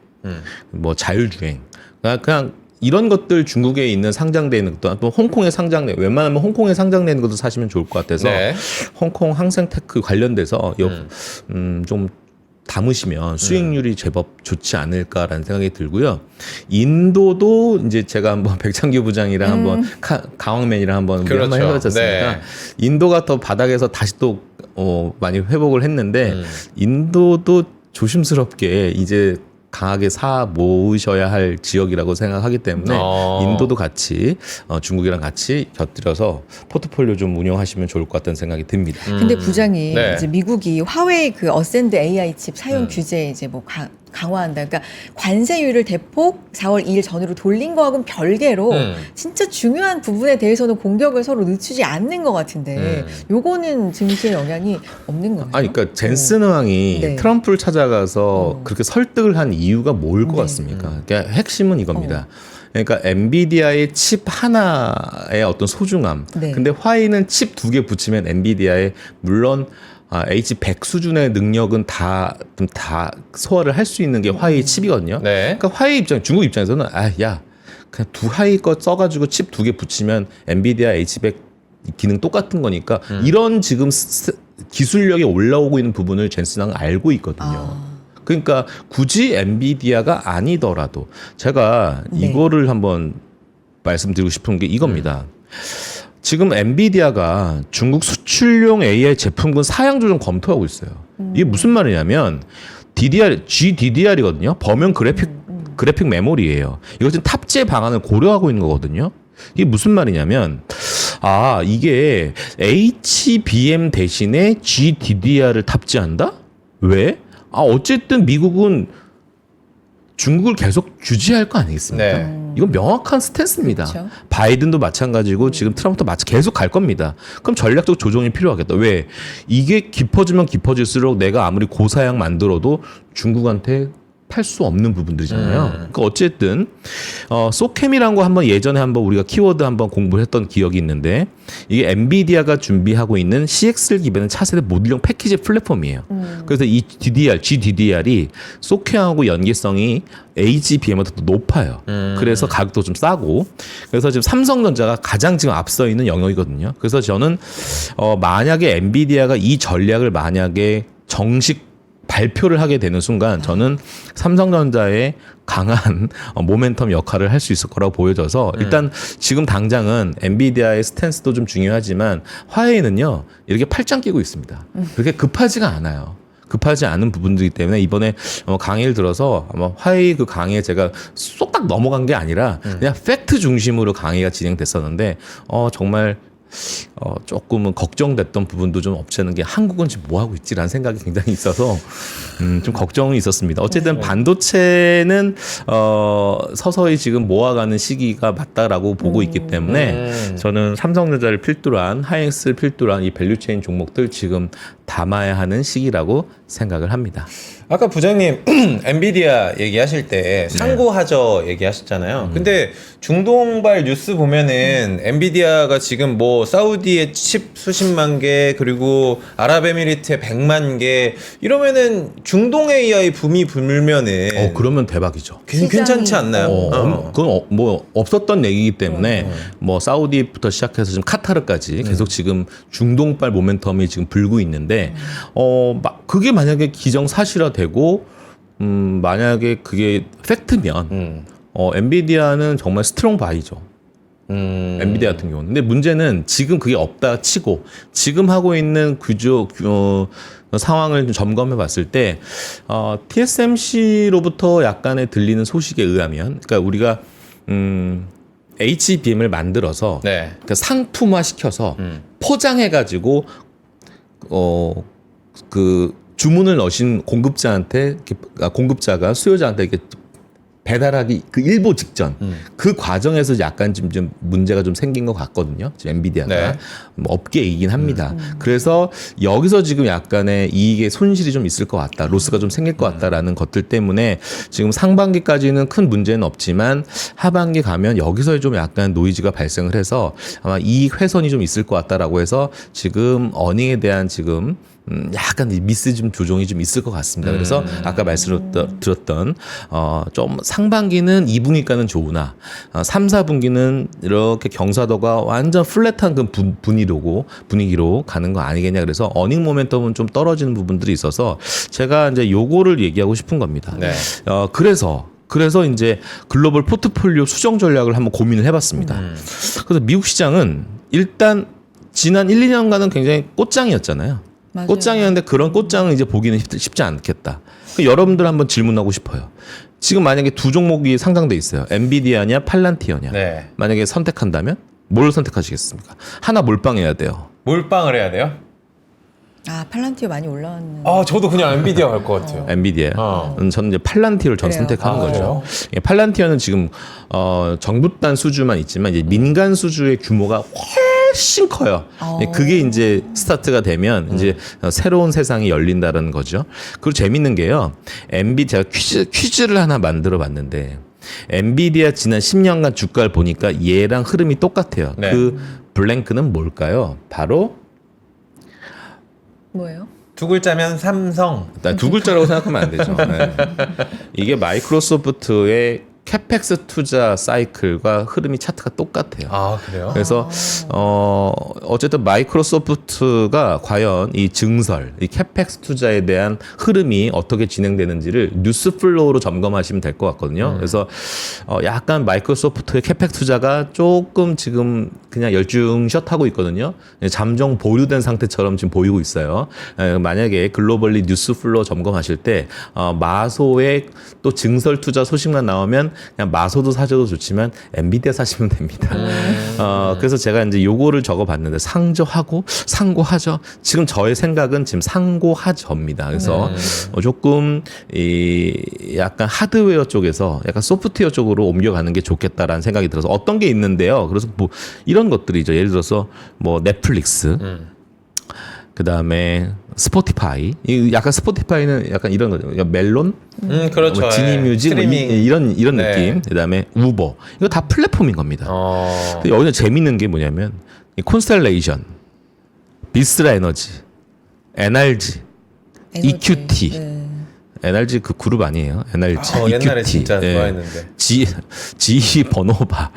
뭐 자율주행, 그냥 이런 것들 중국에 있는 상장되어 있는 것도 또 홍콩에 상장돼 웬만하면 홍콩에 상장되어 있는 것도 사시면 좋을 것 같아서 네. 홍콩 항생테크 관련돼서 좀 담으시면 수익률이 제법 좋지 않을까라는 생각이 들고요. 인도도 이제 제가 한번 백창규 부장이랑 한번 강황맨이랑 한번 우리 그렇죠. 한번 해봤었으니까 네. 인도가 더 바닥에서 다시 또 많이 회복을 했는데 인도도 조심스럽게 이제 강하게 사 모으셔야 할 지역이라고 생각하기 때문에 인도도 같이 중국이랑 같이 곁들여서 포트폴리오 좀 운영하시면 좋을 것 같다는 생각이 듭니다. 근데 부장이 네. 이제 미국이 화웨이 그 어센드 AI 칩 사용 규제 이제 뭐 강화한다. 그러니까 관세율을 대폭 4월 2일 전으로 돌린 거하고는 별개로 진짜 중요한 부분에 대해서는 공격을 서로 늦추지 않는 것 같은데 요거는 증시에 영향이 없는 거예요? 아니, 그러니까 젠슨 왕이 네. 트럼프를 찾아가서 그렇게 설득을 한 이유가 뭘 것 네. 같습니까? 그러니까 핵심은 이겁니다. 그러니까 엔비디아의 칩 하나의 어떤 소중함. 네. 근데 화웨이는 칩 2개 붙이면 엔비디아의 물론 H100 수준의 능력은 다 소화를 할 수 있는 게 화웨이 칩이거든요. 네. 그러니까 화웨이 중국 입장에서는 야 그냥 화웨이 거 써가지고 칩 2개 붙이면 엔비디아 H100 기능 똑같은 거니까 이런 지금 기술력이 올라오고 있는 부분을 젠슨왕은 알고 있거든요. 그러니까 굳이 엔비디아가 아니더라도 제가 네. 이거를 한번 말씀드리고 싶은 게 이겁니다. 지금 엔비디아가 중국 수출용 AI 제품군 사양 조정 검토하고 있어요. 이게 무슨 말이냐면 GDDR이거든요. 범용 그래픽 메모리예요. 이것은 탑재 방안을 고려하고 있는 거거든요. 이게 무슨 말이냐면 이게 HBM 대신에 GDDR을 탑재한다? 왜? 어쨌든 미국은 중국을 계속 규제할 거 아니겠습니까? 네. 이건 명확한 스탠스입니다. 그렇죠. 바이든도 마찬가지고 지금 트럼프도 계속 갈 겁니다. 그럼 전략적 조정이 필요하겠다. 왜? 이게 깊어지면 깊어질수록 내가 아무리 고사양 만들어도 중국한테 팔 수 없는 부분들이잖아요. 그러니까 어쨌든 소캠이라는 거 한번 예전에 한번 우리가 키워드 한번 공부했던 기억이 있는데 이게 엔비디아가 준비하고 있는 CX를 기반한 차세대 모듈형 패키지 플랫폼이에요. 그래서 이 GDDR이 소캠하고 연계성이 HBM보다 더 높아요. 그래서 가격도 좀 싸고 그래서 지금 삼성전자가 가장 지금 앞서 있는 영역이거든요. 그래서 저는 만약에 엔비디아가 이 전략을 만약에 정식 발표를 하게 되는 순간 저는 삼성전자의 강한 모멘텀 역할을 할 수 있을 거라고 보여져서 일단 지금 당장은 엔비디아의 스탠스도 좀 중요하지만 화웨이는요 이렇게 팔짱 끼고 있습니다. 그렇게 급하지가 않아요. 급하지 않은 부분들이기 때문에 이번에 강의를 들어서 아마 화웨이 그 강의에 제가 쏙딱 넘어간 게 아니라 그냥 팩트 중심으로 강의가 진행됐었는데 정말 조금은 걱정됐던 부분도 좀 없지 않은 게 한국은 지금 뭐 하고 있지라는 생각이 굉장히 있어서 좀 걱정이 있었습니다. 어쨌든 반도체는 서서히 지금 모아가는 시기가 맞다라고 보고 있기 때문에 저는 삼성전자를 필두로 한 하이닉스를 필두로 한 이 밸류체인 종목들 지금 담아야 하는 시기라고 생각을 합니다. 아까 부장님 엔비디아 얘기하실 때 상고하저 얘기하셨잖아요. 근데 중동발 뉴스 보면은 엔비디아가 지금 뭐 사우디에 칩 수십만 개 그리고 아랍에미리트에 100만 개 이러면은 중동 AI 붐이 불면은 그러면 대박이죠. 괜찮지 않나요? 그건 뭐 없었던 얘기이기 때문에 뭐 사우디부터 시작해서 지금 카타르까지 계속 지금 중동발 모멘텀이 지금 불고 있는데 그게 만약에 기정사실화되고 만약에 그게 팩트면 엔비디아는 정말 스트롱 바이죠. 엔비디아 같은 경우는. 근데 문제는 지금 그게 없다 치고 지금 하고 있는 상황을 좀 점검해 봤을 때 TSMC로부터 약간의 들리는 소식에 의하면 그러니까 우리가 HBM을 만들어서 네. 그러니까 상품화 시켜서 포장해 가지고 그 주문을 넣으신 공급자한테 공급자가 수요자한테 이렇게 배달하기 그 일보 직전 그 과정에서 약간 좀 문제가 좀 생긴 것 같거든요. 지금 엔비디아가 네. 뭐 업계이긴 합니다. 그래서 여기서 지금 약간의 이익의 손실이 좀 있을 것 같다, 로스가 좀 생길 것 같다라는 것들 때문에 지금 상반기까지는 큰 문제는 없지만 하반기 가면 여기서 좀 약간 노이즈가 발생을 해서 아마 이익 훼손이 좀 있을 것 같다라고 해서 지금 어닝에 대한 지금 약간 이 미스 좀 조정이 좀 있을 것 같습니다. 그래서 아까 말씀드렸던 좀 상반기는 2분기가는 좋으나 3, 4분기는 이렇게 경사도가 완전 플랫한 그 분위기로 가는 거 아니겠냐. 그래서 어닝 모멘텀은 좀 떨어지는 부분들이 있어서 제가 이제 요거를 얘기하고 싶은 겁니다. 네. 그래서 이제 글로벌 포트폴리오 수정 전략을 한번 고민을 해봤습니다. 그래서 미국 시장은 일단 지난 1, 2년간은 굉장히 꽃장이었잖아요. 맞아요. 꽃장이었는데 그런 꽃장은 이제 보기는 쉽지 않겠다. 그러니까 여러분들 한번 질문하고 싶어요. 지금 만약에 두 종목이 상장돼 있어요. 엔비디아냐 팔란티어냐. 네. 만약에 선택한다면 뭘 선택하시겠습니까? 하나 몰빵해야 돼요. 몰빵을 해야 돼요? 팔란티어 많이 올라왔는. 저도 그냥 엔비디아 갈 것 같아요. 엔비디아. 저는 이제 팔란티어를 전 그래요. 선택하는 거죠. 그래요? 예, 팔란티어는 지금 정부단 수주만 있지만 이제 민간 수주의 규모가 훨씬 커요. 예, 그게 이제 스타트가 되면 이제 새로운 세상이 열린다는 거죠. 그리고 재밌는 게요. 제가 퀴즈를 하나 만들어 봤는데 엔비디아 지난 10년간 주가를 보니까 얘랑 흐름이 똑같아요. 네. 그 블랭크는 뭘까요? 바로 뭐예요? 두 글자면 삼성. 두 글자라고 생각하면 안 되죠. 네. 이게 마이크로소프트의 캐펙스 투자 사이클과 흐름이 차트가 똑같아요. 그래요? 그래서 어쨌든 마이크로소프트가 과연 이 증설, 이 캐펙스 투자에 대한 흐름이 어떻게 진행되는지를 뉴스 플로우로 점검하시면 될 것 같거든요. 그래서 약간 마이크로소프트의 캐펙스 투자가 조금 지금 그냥 열중샷하고 있거든요. 잠정 보류된 상태처럼 지금 보이고 있어요. 만약에 글로벌리 뉴스 플로우 점검하실 때 마소의 또 증설 투자 소식만 나오면 그냥 마소도 사셔도 좋지만 엔비디아 사시면 됩니다. 그래서 제가 이제 요거를 적어봤는데 상고하죠. 지금 저의 생각은 지금 상고하죠입니다. 그래서 조금 약간 하드웨어 쪽에서 약간 소프트웨어 쪽으로 옮겨가는 게 좋겠다라는 생각이 들어서 어떤 게 있는데요. 그래서 뭐 이런 것들이죠. 예를 들어서 뭐 넷플릭스. 그다음에 스포티파이. 약간 스포티파이는 약간 이런 거죠. 멜론? 그렇죠. 뭐 지니뮤직 뭐 스트리밍. 이런 네. 느낌. 그다음에 우버. 이거 다 플랫폼인 겁니다. 근데 여기서 재밌는 게 뭐냐면 이 콘스텔레이션, 비스라 에너지, NRG, EQT. 네. NRG 그 그룹 아니에요. NRG, EQT. 옛날에 진짜 좋아했는데. GE 버노바.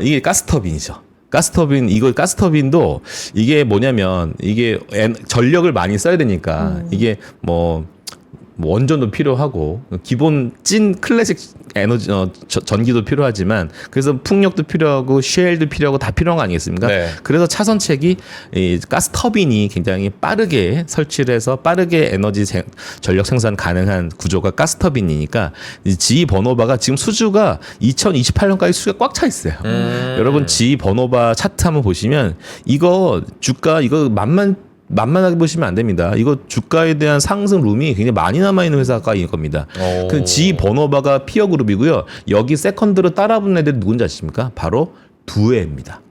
이게 가스터빈이죠. 가스터빈도 이게 뭐냐면 이게 전력을 많이 써야 되니까 이게 뭐 원전도 필요하고 기본 찐 클래식 에너지 전기도 필요하지만 그래서 풍력도 필요하고 쉘도 필요하고 다 필요한 거 아니겠습니까? 네. 그래서 차선책이 이 가스 터빈이 굉장히 빠르게 설치를 해서 빠르게 에너지 전력 생산 가능한 구조가 가스 터빈이니까 GE 버노바가 지금 수주가 2028년까지 수주가 꽉 차 있어요. 여러분 GE 버노바 차트 한번 보시면 이거 주가 이거 만만하게 보시면 안 됩니다. 이거 주가에 대한 상승 룸이 굉장히 많이 남아있는 회사가 일 겁니다. 그 GE 버노바가 피어 그룹이고요. 여기 세컨드로 따라붙는 애들이 누군지 아십니까? 바로 두해입니다.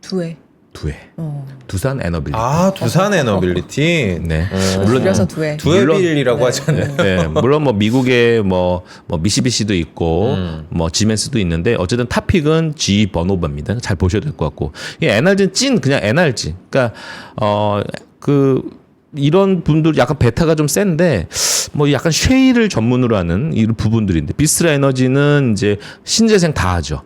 두해. 두산 에너빌리티. 두산 에너빌리티. 네. 줄여서 두해. 두해빌이라고 하잖아요. 네, 물론 뭐 미국에 뭐 미시비시도 있고 뭐 지멘스도 있는데 어쨌든 탑픽은 G 버노바입니다. 잘 보셔야 될 것 같고. 이 NRG는 그냥 NRG. 그러니까 이런 분들 약간 베타가 좀 센데 뭐 약간 쉐일을 전문으로 하는 이 부분들인데 비스라 에너지는 이제 신재생 다 하죠.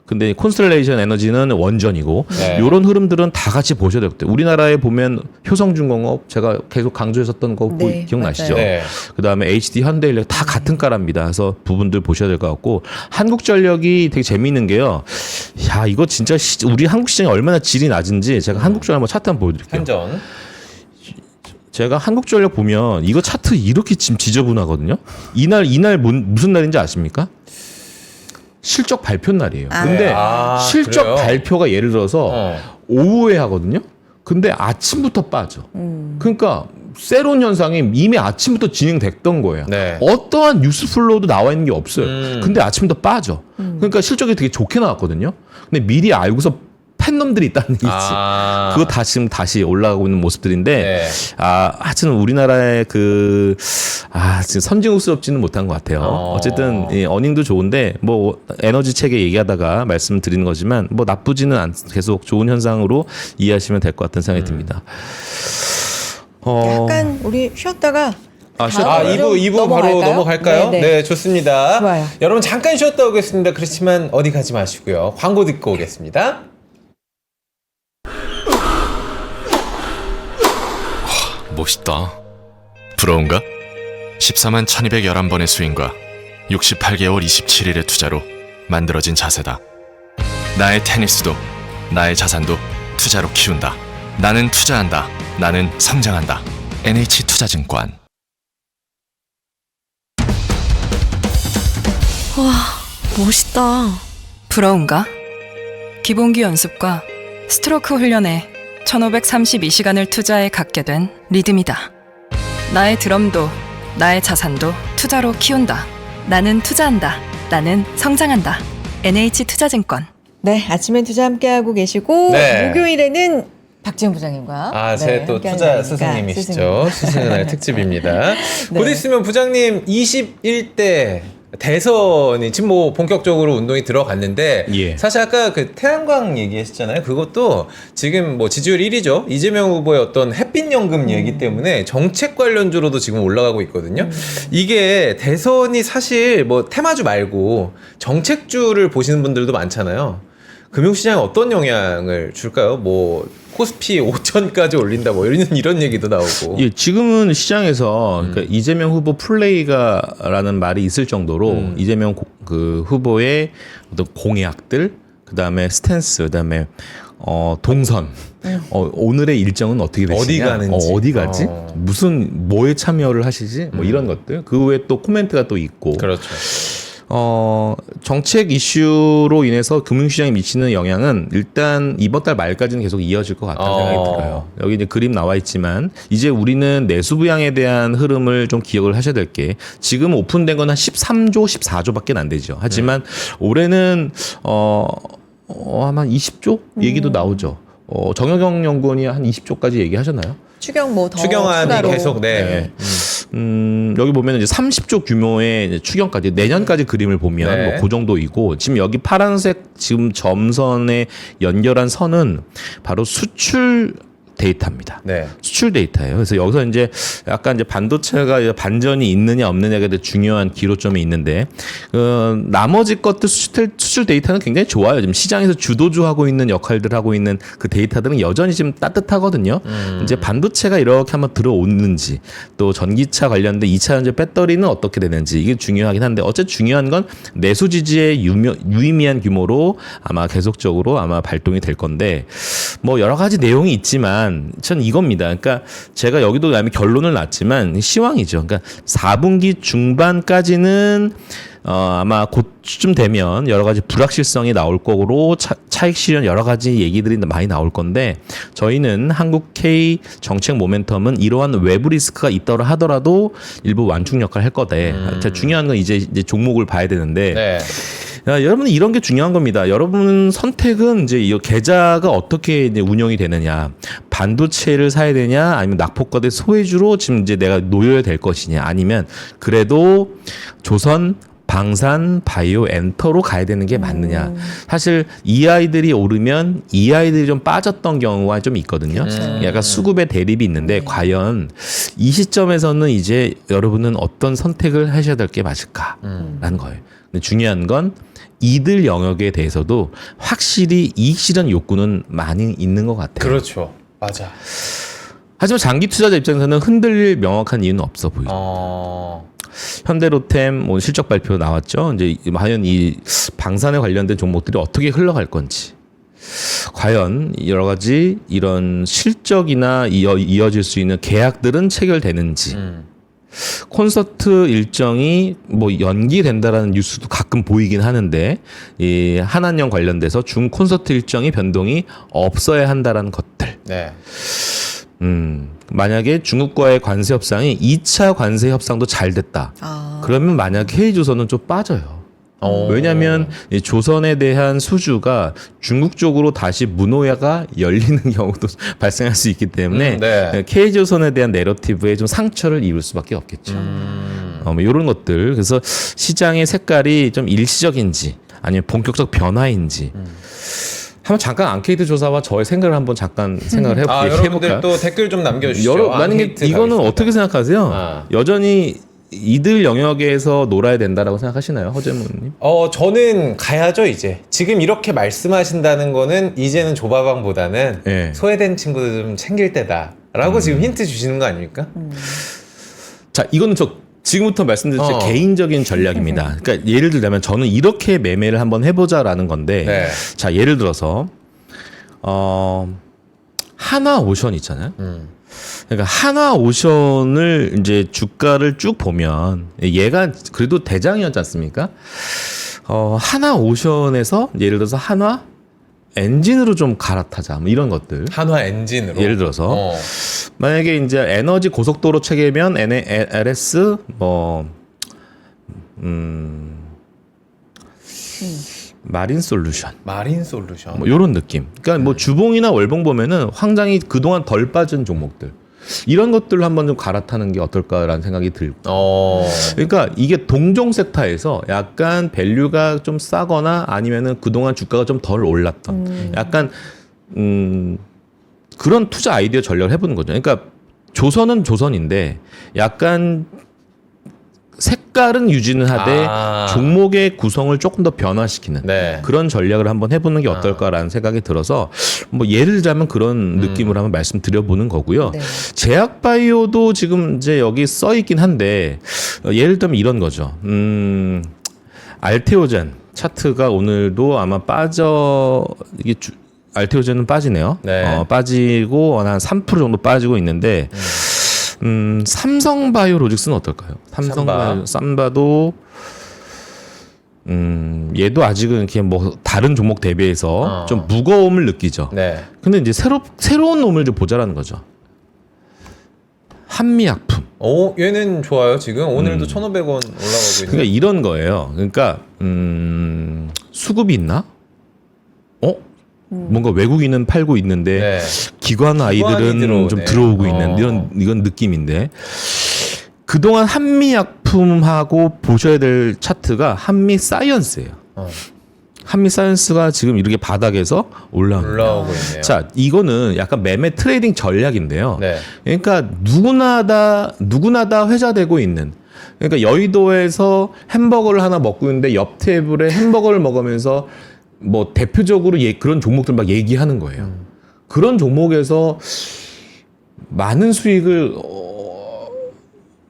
근데 콘스텔레이션 에너지는 원전이고 네. 이런 흐름들은 다 같이 보셔야 될 것 같아요. 우리나라에 보면 효성중공업 제가 계속 강조했었던 거 네, 기억나시죠? 맞아요. 네. 그다음에 HD 현대인력 다 같은 까라입니다. 그래서 부분들 보셔야 될 것 같고 한국전력이 되게 재미있는 게요. 야 이거 진짜 우리 한국 시장이 얼마나 질이 낮은지 제가 한국전력 한번 차트 한번 보여드릴게요. 한전. 제가 한국전력 보면 이거 차트 이렇게 지금 지저분하거든요. 이날 무슨 날인지 아십니까? 실적 발표 날이에요. 근데 실적 그래요? 발표가 예를 들어서 오후에 하거든요. 근데 아침부터 빠져. 그러니까 세론 현상이 이미 아침부터 진행됐던 거예요. 네. 어떠한 뉴스 플로우도 나와 있는 게 없어요. 근데 아침부터 빠져. 그러니까 실적이 되게 좋게 나왔거든요. 근데 미리 알고서 팬놈들이 있다는 얘기지. 그거 지금 다시 올라가고 있는 모습들인데, 네. 하여튼 우리나라의 지금 선진국스럽지는 못한 것 같아요. 어쨌든, 어닝도 좋은데, 뭐, 에너지 체계 얘기하다가 말씀드리는 거지만, 뭐, 나쁘지는 계속 좋은 현상으로 이해하시면 될 것 같다는 생각이 듭니다. 약간 우리 쉬었다가 아, 다음으로 2부 바로 넘어갈까요? 네, 네, 좋습니다. 좋아요. 여러분 잠깐 쉬었다 오겠습니다. 그렇지만 어디 가지 마시고요. 광고 듣고 오겠습니다. 멋있다. 부러운가? 14만 1211번의 스윙과 68개월 27일의 투자로 만들어진 자세다. 나의 테니스도 나의 자산도 투자로 키운다. 나는 투자한다. 나는 성장한다. NH투자증권. 와, 멋있다. 부러운가? 기본기 연습과 스트로크 훈련에 1532시간을 투자해 갖게 된 리듬이다. 나의 드럼도 나의 자산도 투자로 키운다. 나는 투자한다. 나는 성장한다. NH투자증권. 네, 아침엔 투자 함께하고 계시고 네. 목요일에는 박지훈 부장님과 제 또 함께하는 투자 날이니까 스승님이시죠. 스승의 날 특집입니다. 네. 곧 있으면 부장님 21대 대선이 지금 뭐 본격적으로 운동이 들어갔는데 예. 사실 아까 그 태양광 얘기하셨잖아요. 그것도 지금 뭐 지지율 1위죠. 이재명 후보의 어떤 햇빛 연금 얘기 때문에 정책 관련주로도 지금 올라가고 있거든요. 이게 대선이 사실 뭐 테마주 말고 정책주를 보시는 분들도 많잖아요. 금융시장에 어떤 영향을 줄까요? 뭐 코스피 5천까지 올린다 뭐 이런 얘기도 나오고. 예, 지금은 시장에서 그러니까 이재명 후보 플레이가라는 말이 있을 정도로 이재명 그 후보의 어떤 공약들, 그다음에 스탠스, 그다음에 동선, 오늘의 일정은 어떻게 되시냐, 어디 가는지. 어디 가지, 무슨 뭐에 참여를 하시지, 뭐 이런 것들. 그 외에 또 코멘트가 또 있고. 그렇죠. 정책 이슈로 인해서 금융시장에 미치는 영향은 일단 이번 달 말까지는 계속 이어질 것 같다는 생각이 들어요. 여기 이제 그림 나와 있지만 이제 우리는 내수 부양에 대한 흐름을 좀 기억을 하셔야 될 게 지금 오픈된 건 한 13조, 14조밖에 안 되죠. 하지만 올해는 아마 20조 얘기도 나오죠. 정여경 연구원이 한 20조까지 얘기하셨나요? 추경 뭐 더 추경안이 추가로. 계속 네. 여기 보면 이제 30조 규모의 이제 추경까지 내년까지 그림을 보면 네. 뭐 그 정도이고 지금 여기 파란색 지금 점선에 연결한 선은 바로 수출 데이터입니다. 네. 수출 데이터예요. 그래서 여기서 이제 약간 이제 반도체가 반전이 있느냐 없느냐가 되게 중요한 기로점이 있는데 나머지 것들 수출 데이터는 굉장히 좋아요. 지금 시장에서 주도주하고 있는 역할들 하고 있는 그 데이터들은 여전히 지금 따뜻하거든요. 이제 반도체가 이렇게 한번 들어오는지 또 전기차 관련된 2차 전지 배터리는 어떻게 되는지 이게 중요하긴 한데 어쨌든 중요한 건 내수 지지의 유의미한 규모로 아마 계속적으로 아마 발동이 될 건데 뭐 여러 가지 내용이 있지만 전 이겁니다. 그러니까 제가 여기도 결론을 놨지만 시황이죠. 그러니까 4분기 중반까지는 아마 곧쯤 되면 여러 가지 불확실성이 나올 거고 차익 실현 여러 가지 얘기들이 많이 나올 건데 저희는 한국 K 정책 모멘텀은 이러한 외부 리스크가 있더라 하더라도 일부 완충 역할을 할 거다. 중요한 건 이제 종목을 봐야 되는데 네. 여러분 이런 게 중요한 겁니다. 여러분 선택은 이제 이 계좌가 어떻게 이제 운영이 되느냐, 반도체를 사야 되냐, 아니면 낙폭과대 소외주로 지금 이제 내가 놓여야 될 것이냐, 아니면 그래도 조선 방산, 바이오, 엔터로 가야 되는 게 맞느냐. 사실 이 아이들이 오르면 이 아이들이 좀 빠졌던 경우가 좀 있거든요. 약간 수급의 대립이 있는데 과연 이 시점에서는 이제 여러분은 어떤 선택을 하셔야 될 게 맞을까라는 거예요. 근데 중요한 건 이들 영역에 대해서도 확실히 이익 실현 욕구는 많이 있는 것 같아요. 그렇죠. 맞아. 하지만 장기 투자자 입장에서는 흔들릴 명확한 이유는 없어 보이죠. 현대로템 오늘 실적 발표 나왔죠. 이제 과연 이 방산에 관련된 종목들이 어떻게 흘러갈 건지, 과연 여러 가지 이런 실적이나 이어질 수 있는 계약들은 체결되는지. 콘서트 일정이 뭐 연기된다라는 뉴스도 가끔 보이긴 하는데 이 한한령 관련돼서 중 콘서트 일정이 변동이 없어야 한다라는 것들. 네. 만약에 중국과의 관세 협상이 2차 관세 협상도 잘 됐다. 그러면 만약 K조선은 좀 빠져요. 왜냐하면 이 조선에 대한 수주가 중국 쪽으로 다시 문호야가 열리는 경우도 발생할 수 있기 때문에 네. K조선에 대한 내러티브에 좀 상처를 입을 수밖에 없겠죠. 뭐 이런 것들. 그래서 시장의 색깔이 좀 일시적인지 아니면 본격적 변화인지 한번 잠깐 앙케이트 조사와 저의 생각을 한번 잠깐 생각을 아, 해볼까요? 여러분들 또 댓글 좀 남겨주시죠. 만약에 앙케이트 이거는 가겠습니다. 어떻게 생각하세요? 아. 여전히 이들 영역에서 놀아야 된다라고 생각하시나요, 허재문님? 저는 가야죠, 이제. 지금 이렇게 말씀하신다는 거는 이제는 조바방보다는 예. 소외된 친구들 좀 챙길 때다라고 지금 힌트 주시는 거 아닙니까? 자, 이거는 저 지금부터 말씀드린 제 어. 개인적인 전략입니다. 그러니까 예를 들자면 저는 이렇게 매매를 한번 해보자라는 건데, 네. 자, 예를 들어서 하나오션 있잖아요. 그러니까 하나오션을 이제 주가를 쭉 보면 얘가 그래도 대장이었지 않습니까? 하나오션에서 예를 들어서 한화 엔진으로 좀 갈아타자 뭐 이런 것들. 한화 엔진으로. 예를 들어서 어. 만약에 이제 에너지 고속도로 체계면 LS 마린 솔루션 마린 솔루션. 뭐 이런 느낌. 그러니까 뭐 주봉이나 월봉 보면은 황장이 그동안 덜 빠진 종목들 이런 것들을 한번 좀 갈아타는 게 어떨까라는 생각이 들고. 그러니까 이게 동종 섹터에서 약간 밸류가 좀 싸거나 아니면은 그동안 주가가 좀 덜 올랐던 약간 그런 투자 아이디어 전략을 해보는 거죠. 그러니까 조선은 조선인데 약간 색깔은 유지는 하되 종목의 구성을 조금 더 변화시키는 네. 그런 전략을 한번 해보는 게 어떨까라는 생각이 들어서 뭐 예를 들자면 그런 느낌으로 한번 말씀드려보는 거고요. 네. 제약바이오도 지금 이제 여기 써 있긴 한데 예를 들면 이런 거죠. 알테오젠 차트가 오늘도 아마 이게 알테오젠은 빠지네요. 네. 빠지고 한 3% 정도 빠지고 있는데 삼성바이오로직스는 어떨까요? 삼바도 얘도 아직은 이렇게 뭐 다른 종목 대비해서 좀 무거움을 느끼죠. 네. 근데 이제 새로운 놈을 좀 보자라는 거죠. 한미약품. 얘는 좋아요. 지금 오늘도 1,500원 올라가고 있는. 그러니까 이런 거예요. 그러니까 수급이 있나? 뭔가 외국인은 팔고 있는데 네. 기관 아이들은 들어오네. 좀 들어오고 있는 이런 느낌인데 그동안 한미약품하고 보셔야 될 차트가 한미사이언스예요. 한미사이언스가 지금 이렇게 바닥에서 올라오고 있네요. 자, 이거는 약간 매매 트레이딩 전략인데요. 네. 그러니까 누구나 다 회자되고 있는. 그러니까 여의도에서 햄버거를 하나 먹고 있는데 옆 테이블에 햄버거를 먹으면서 뭐 대표적으로 그런 종목들 막 얘기하는 거예요. 그런 종목에서 많은 수익을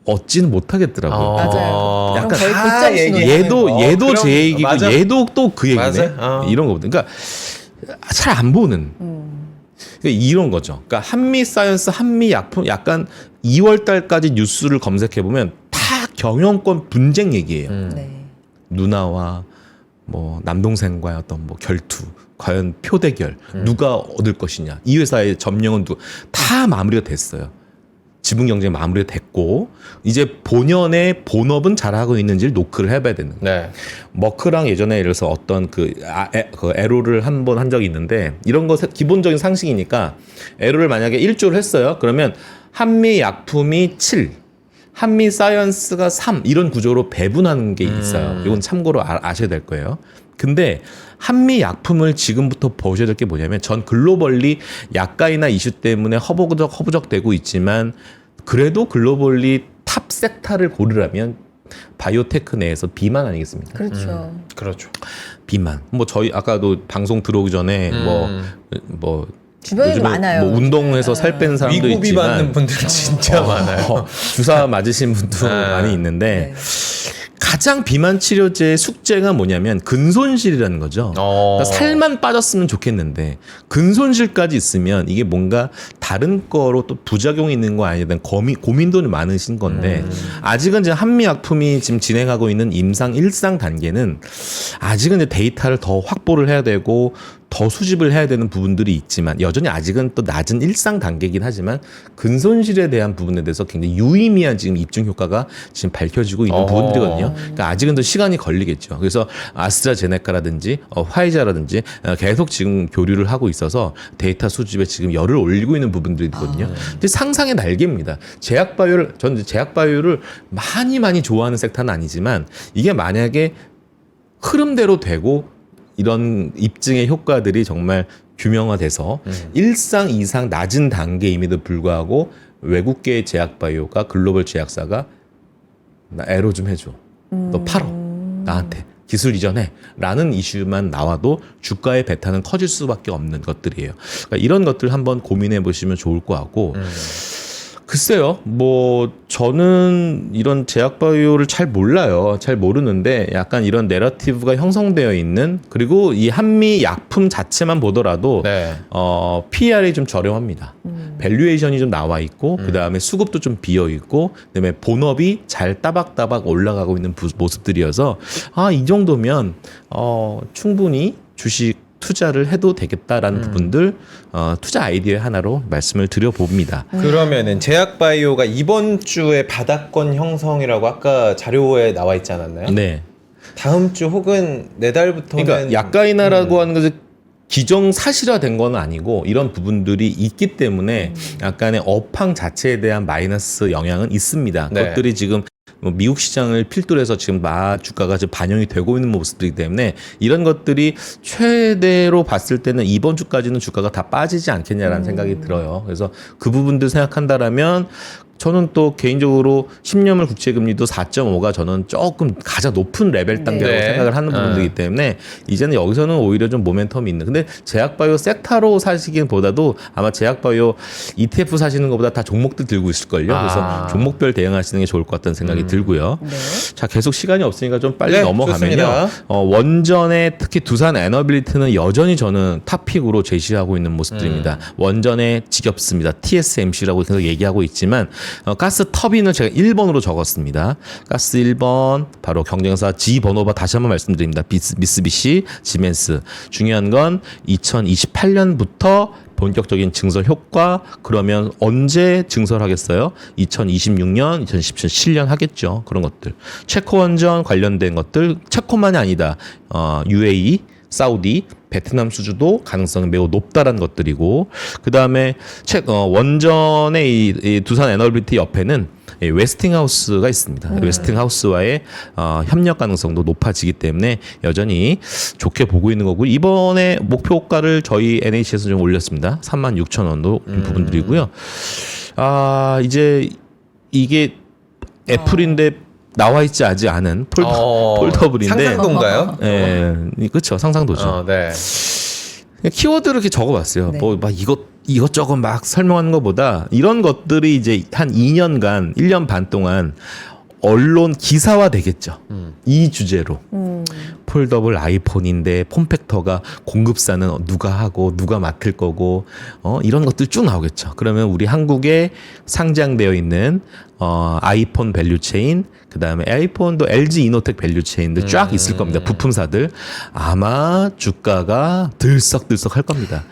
얻지는 못하겠더라고요. 맞아요. 약간 거의 다 곧장 신호. 얘도 제 얘기고 맞아. 얘도 또 그 얘기네. 맞아요. 이런 거거든. 그러니까 잘 안 보는. 그러니까 이런 거죠. 그러니까 한미사이언스, 한미약품 약간 2월 달까지 뉴스를 검색해 보면 다 경영권 분쟁 얘기예요. 네. 누나와 뭐 남동생과의 어떤 뭐 결투, 과연 표대결 누가 얻을 것이냐, 이 회사의 점령은 다 마무리가 됐어요. 지분 경쟁 마무리가 됐고 이제 본연의 본업은 잘하고 있는지를 노크를 해봐야 되는 거예요. 네. 머크랑 예전에 예를 들어서 어떤 그 에로를 한 번 한 적이 있는데 이런 거 기본적인 상식이니까 에로를 만약에 1조를 했어요. 그러면 한미약품이 7, 한미사이언스가 3 이런 구조로 배분하는 게 있어요. 이건 참고로 아셔야 될 거예요. 근데 한미약품을 지금부터 보셔야 될 게 뭐냐면 전 글로벌리 약가이나 이슈 때문에 허부적되고 있지만 그래도 글로벌리 탑 섹터를 고르라면 바이오테크 내에서 비만 아니겠습니까? 그렇죠. 그렇죠. 비만. 뭐 저희 아까도 방송 들어오기 전에 뭐 주변에 요즘에 많아요. 뭐 운동해서 살 빼는 사람도 위고비 있지만 받는 분들 진짜 많아요. 주사 맞으신 분도 많이 있는데 네. 가장 비만 치료제의 숙제가 뭐냐면 근손실이라는 거죠. 그러니까 살만 빠졌으면 좋겠는데 근손실까지 있으면 이게 뭔가 다른 거로 또 부작용이 있는 거 아니든 고민도 많으신 건데 아직은 이제 한미약품이 지금 진행하고 있는 임상 1상 단계는 아직은 이제 데이터를 더 확보를 해야 되고 더 수집을 해야 되는 부분들이 있지만 여전히 아직은 또 낮은 일상 단계이긴 하지만 근손실에 대한 부분에 대해서 굉장히 유의미한 지금 입증 효과가 지금 밝혀지고 있는 부분들이거든요. 그러니까 아직은 더 시간이 걸리겠죠. 그래서 아스트라제네카라든지 화이자라든지 계속 지금 교류를 하고 있어서 데이터 수집에 지금 열을 올리고 있는 부분들이거든요. 근데 상상의 날개입니다. 저는 제약바이오를 많이 좋아하는 섹터는 아니지만 이게 만약에 흐름대로 되고 이런 입증의 효과들이 정말 규명화돼서 일상 이상 낮은 단계임에도 불구하고 외국계 제약바이오가 글로벌 제약사가 나 애로 좀 해줘. 너 팔어. 나한테. 기술 이전해. 라는 이슈만 나와도 주가의 배타는 커질 수밖에 없는 것들이에요. 그러니까 이런 것들 한번 고민해 보시면 좋을 것 같고 글쎄요. 뭐 저는 이런 제약바이오를 잘 몰라요. 잘 모르는데 약간 이런 내러티브가 형성되어 있는 그리고 이 한미 약품 자체만 보더라도 네. PER이 좀 저렴합니다. 밸류에이션이 좀 나와 있고 그다음에 수급도 좀 비어 있고 그다음에 본업이 잘 따박따박 올라가고 있는 모습들이어서 이 정도면 충분히 주식 투자를 해도 되겠다라는 부분들 투자 아이디어 하나로 말씀을 드려봅니다. 그러면은 제약바이오가 이번 주에 바닥권 형성이라고 아까 자료에 나와 있지 않았나요? 네. 다음 주 혹은 내달부터는 그러니까 약가인하라고 하는 것은 기정사실화된 건 아니고 이런 부분들이 있기 때문에 약간의 업황 자체에 대한 마이너스 영향은 있습니다. 네. 그것들이 지금 미국 시장을 필두로 해서 지금 주가가 지금 반영이 되고 있는 모습들이기 때문에 이런 것들이 최대로 봤을 때는 이번 주까지는 주가가 다 빠지지 않겠냐라는 생각이 들어요. 그래서 그 부분들 생각한다라면 저는 또 개인적으로 10년물 국채금리도 4.5가 저는 조금 가장 높은 레벨 단계라고 네. 생각을 하는 부분이기 때문에 이제는 여기서는 오히려 좀 모멘텀이 있는. 근데 제약바이오 섹터로 사시기는 보다도 아마 제약바이오 ETF 사시는 것보다 다 종목들 들고 있을걸요. 그래서 종목별 대응하시는 게 좋을 것 같다는 생각이 들고요. 네. 자, 계속 시간이 없으니까 좀 빨리 네, 넘어가면요. 좋습니다. 원전에 특히 두산 에너빌리티는 여전히 저는 탑픽으로 제시하고 있는 모습들입니다. 원전에 지겹습니다. TSMC라고 계속 얘기하고 있지만 가스 터빈을 제가 1번으로 적었습니다. 가스 1번 바로 경쟁사 G 번호바 다시 한번 말씀드립니다. 미쓰비시, 지멘스. 중요한 건 2028년부터 본격적인 증설 효과. 그러면 언제 증설하겠어요? 2026년, 2017년 하겠죠. 그런 것들. 체코 원전 관련된 것들 체코만이 아니다. UAE, 사우디, 베트남 수주도 가능성이 매우 높다라는 것들이고 그다음에 원전의 이 두산 에너빌리티 옆에는 웨스팅하우스가 있습니다. 웨스팅하우스와의 협력 가능성도 높아지기 때문에 여전히 좋게 보고 있는 거고 이번에 목표가를 저희 NH에서 좀 올렸습니다. 36,000원도 부분들이고요. 이제 이게 애플인데 나와 있지 않은 폴더블인데 상상도인가요? 예, 그렇죠. 상상도죠. 네. 키워드를 이렇게 적어봤어요. 네. 뭐 막 이것저것 막 설명하는 것보다 이런 것들이 이제 한 2년간 1년 반 동안 언론 기사화 되겠죠. 이 주제로. 폴더블 아이폰인데 폼팩터가 공급사는 누가 하고 누가 맡을 거고 이런 것들 쭉 나오겠죠. 그러면 우리 한국에 상장되어 있는 아이폰 밸류체인 그다음에 아이폰도 LG 이노텍 밸류체인도 쫙 있을 겁니다. 부품사들 아마 주가가 들썩들썩 할 겁니다.